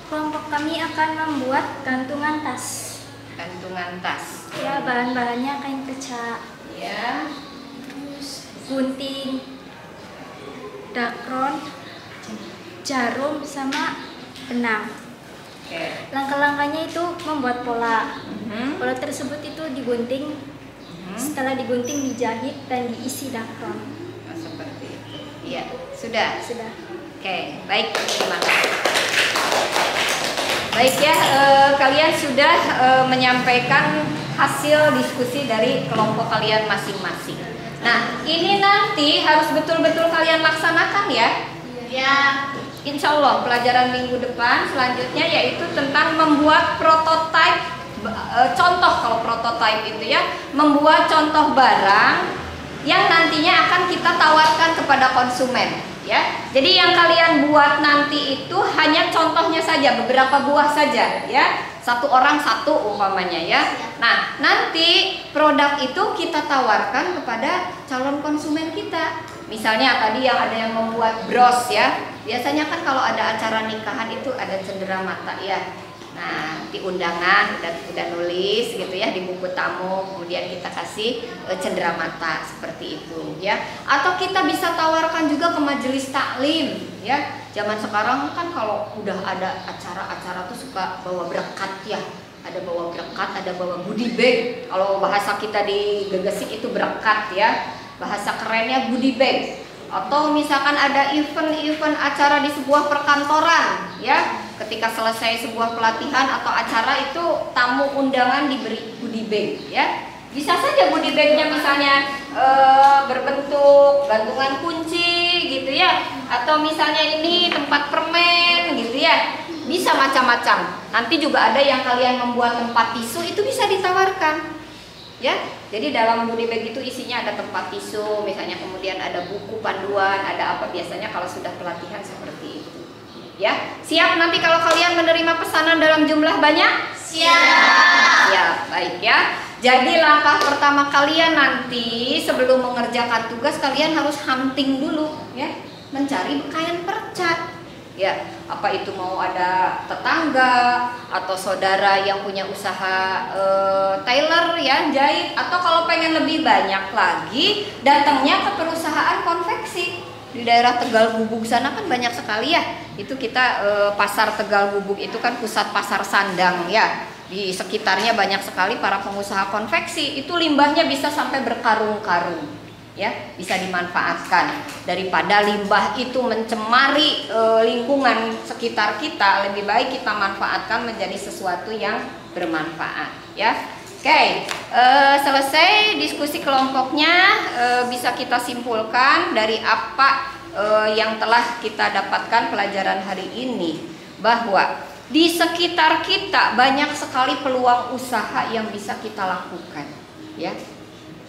Kelompok kami akan membuat gantungan tas. Gantungan tas. Ya, bahan-bahannya kain kaca, Ya. terus gunting, dakron, jarum, sama benang. Oke. Langkah-langkahnya itu membuat pola. Mhm. Pola tersebut itu digunting. Setelah digunting dijahit dan diisi dakron. Nah, seperti itu. Iya, sudah. Sudah. Oke, baik. Terima kasih. Baik ya, kalian sudah menyampaikan hasil diskusi dari kelompok kalian masing-masing. Nah, ini nanti harus betul-betul kalian laksanakan ya. Ya. Insya Allah pelajaran minggu depan selanjutnya yaitu tentang membuat prototipe, contoh. Kalau prototipe itu ya, membuat contoh barang yang nantinya akan kita tawarkan kepada konsumen ya. Jadi yang kalian buat nanti itu hanya contohnya saja, beberapa buah saja ya, satu orang satu umpamanya ya. Nah, nanti produk itu kita tawarkan kepada calon konsumen kita. Misalnya tadi yang ada yang membuat bros ya. Biasanya kan kalau ada acara nikahan itu ada cendera mata ya. Nah, di undangan udah nulis gitu ya di buku tamu, kemudian kita kasih cendera mata seperti itu ya. Atau kita bisa tawarkan juga ke majelis taklim ya. Zaman sekarang kan kalau udah ada acara-acara tuh suka bawa berkat ya. Ada bawa berkat, ada bawa goodie bag. Kalau bahasa kita di Gegesik itu berkat ya. Bahasa kerennya goodie bag. Atau misalkan ada event-event acara di sebuah perkantoran ya, ketika selesai sebuah pelatihan atau acara itu tamu undangan diberi goodie bag ya. Bisa saja goodie bagnya misalnya berbentuk gantungan kunci gitu ya, atau misalnya ini tempat permen gitu ya. Bisa macam-macam. Nanti juga ada yang kalian membuat tempat tisu, itu bisa ditawarkan ya. Jadi dalam goodie bag itu isinya ada tempat tisu, misalnya, kemudian ada buku panduan, ada apa, biasanya kalau sudah pelatihan seperti itu. Ya, siap nanti kalau kalian menerima pesanan dalam jumlah banyak? Siap. Siap, baik ya. Jadi langkah pertama kalian nanti sebelum mengerjakan tugas, kalian harus hunting dulu ya, mencari pakaian perca. Ya, apa itu mau ada tetangga atau saudara yang punya usaha tailor ya, jahit, atau kalau pengen lebih banyak lagi datangnya ke perusahaan konveksi. Di daerah Tegal Gubug sana kan banyak sekali ya. Itu kita pasar Tegal Gubug itu kan pusat pasar sandang ya. Di sekitarnya banyak sekali para pengusaha konveksi. Itu limbahnya bisa sampai berkarung-karung. Ya, bisa dimanfaatkan. Daripada limbah itu mencemari lingkungan sekitar kita, lebih baik kita manfaatkan menjadi sesuatu yang bermanfaat ya. Oke, selesai diskusi kelompoknya, bisa kita simpulkan dari apa yang telah kita dapatkan pelajaran hari ini, bahwa di sekitar kita banyak sekali peluang usaha yang bisa kita lakukan ya.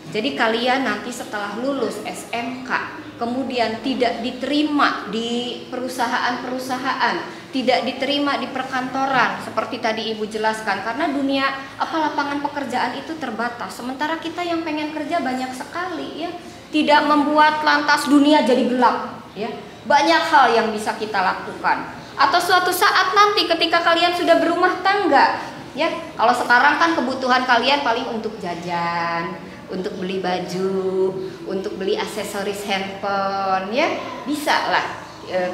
Jadi kalian nanti setelah lulus SMK kemudian tidak diterima di perusahaan-perusahaan, tidak diterima di perkantoran seperti tadi Ibu jelaskan, karena dunia lapangan pekerjaan itu terbatas. Sementara kita yang pengen kerja banyak sekali ya. Tidak membuat lantas dunia jadi gelap ya. Banyak hal yang bisa kita lakukan. Atau suatu saat nanti ketika kalian sudah berumah tangga ya. Kalau sekarang kan kebutuhan kalian paling untuk jajan, untuk beli baju, untuk beli aksesoris handphone ya, bisa lah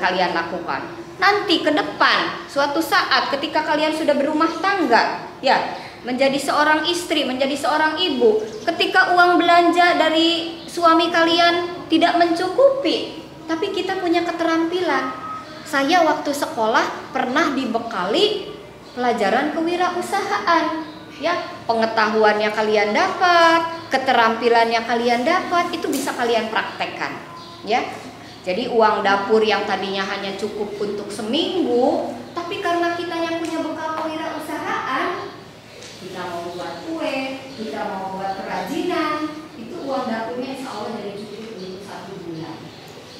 kalian lakukan. Nanti ke depan suatu saat ketika kalian sudah berumah tangga ya, menjadi seorang istri, menjadi seorang ibu, ketika uang belanja dari suami kalian tidak mencukupi, tapi kita punya keterampilan. Saya waktu sekolah pernah dibekali pelajaran kewirausahaan ya, pengetahuannya kalian dapat, keterampilannya kalian dapat, itu bisa kalian praktekkan ya. Jadi uang dapur yang tadinya hanya cukup untuk seminggu, tapi karena kita yang punya bekal kewirausahaan, kita mau buat kue, kita mau buat kerajinan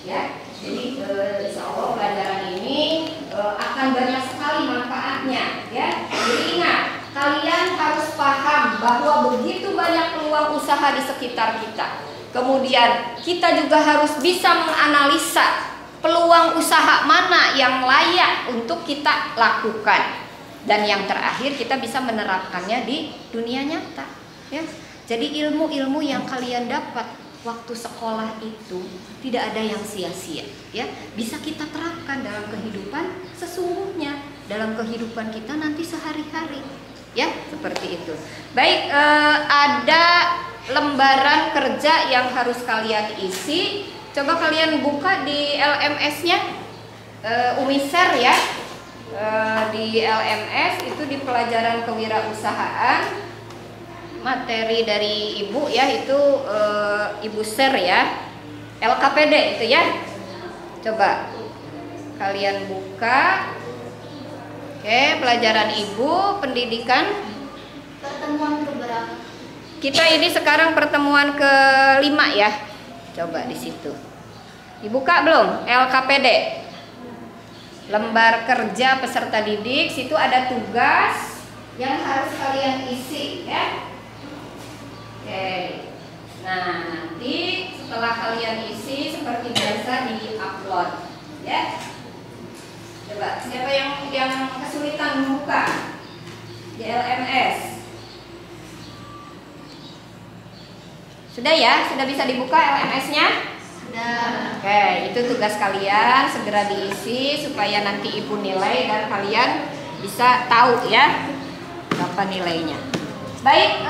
ya. Jadi insya Allah pelajaran ini akan banyak sekali manfaatnya, ya. Jadi ingat, kalian harus paham bahwa begitu banyak peluang usaha di sekitar kita. Kemudian kita juga harus bisa menganalisa peluang usaha mana yang layak untuk kita lakukan. Dan yang terakhir, kita bisa menerapkannya di dunia nyata, ya. Jadi ilmu-ilmu yang kalian dapat waktu sekolah itu tidak ada yang sia-sia, ya. Bisa kita terapkan dalam kehidupan sesungguhnya, dalam kehidupan kita nanti sehari-hari, ya, seperti itu. Baik, ada lembaran kerja yang harus kalian isi. Coba kalian buka di LMS-nya, Umiser, ya. Di LMS itu di pelajaran kewirausahaan, materi dari ibu, ya, itu ibu share, ya, LKPD itu, ya. Coba kalian buka. Oke, pelajaran ibu pendidikan. Pertemuan keberapa? Kita ini sekarang pertemuan ke-5, ya. Coba di situ. Dibuka belum? LKPD. Lembar kerja peserta didik. Situ ada tugas yang harus kalian isi, ya. Oke. Nah, nanti setelah kalian isi seperti biasa di-upload, ya. Coba siapa yang kesulitan membuka di LMS? Sudah, ya? Sudah bisa dibuka LMS-nya? Sudah. Oke, itu tugas kalian, segera diisi supaya nanti ibu nilai dan kalian bisa tahu, ya, berapa nilainya. Baik,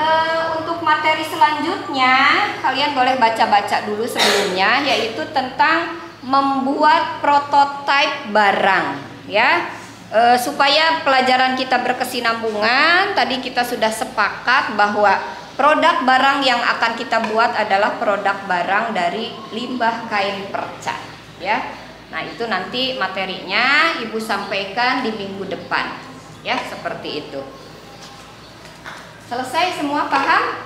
untuk materi selanjutnya kalian boleh baca-baca dulu sebelumnya, yaitu tentang membuat prototipe barang, ya. Supaya pelajaran kita berkesinambungan, tadi kita sudah sepakat bahwa produk barang yang akan kita buat adalah produk barang dari limbah kain perca, ya. Nah, itu nanti materinya ibu sampaikan di minggu depan, ya, seperti itu. Selesai semua, paham?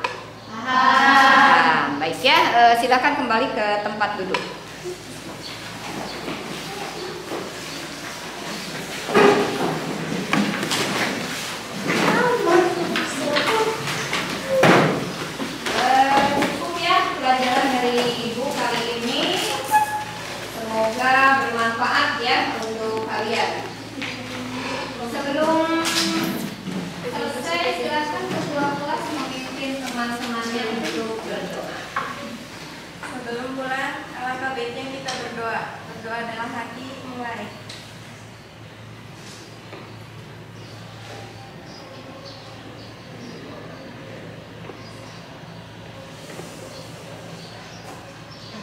Paham. Baik, ya, silakan kembali ke tempat duduk. Cukup, ya, pelajaran dari ibu kali ini. Semoga bermanfaat, ya, untuk kalian. Sebelum selesai, silakan ketua kelas memimpin teman-temannya untuk berdoa. Sebelum pulang, alangkah baiknya kita berdoa. Berdoa dalam hati, mulai.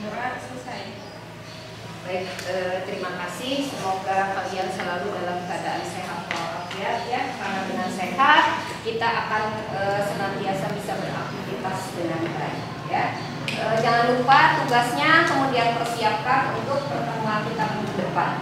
Berdoa selesai. Baik, terima kasih. Semoga kalian selalu dalam keadaan sehat walafiat, ya. Karena dengan sehat kita akan senantiasa bisa beraktivitas dengan baik, ya. Jangan lupa tugasnya kemudian persiapkan untuk pertemuan kita minggu depan.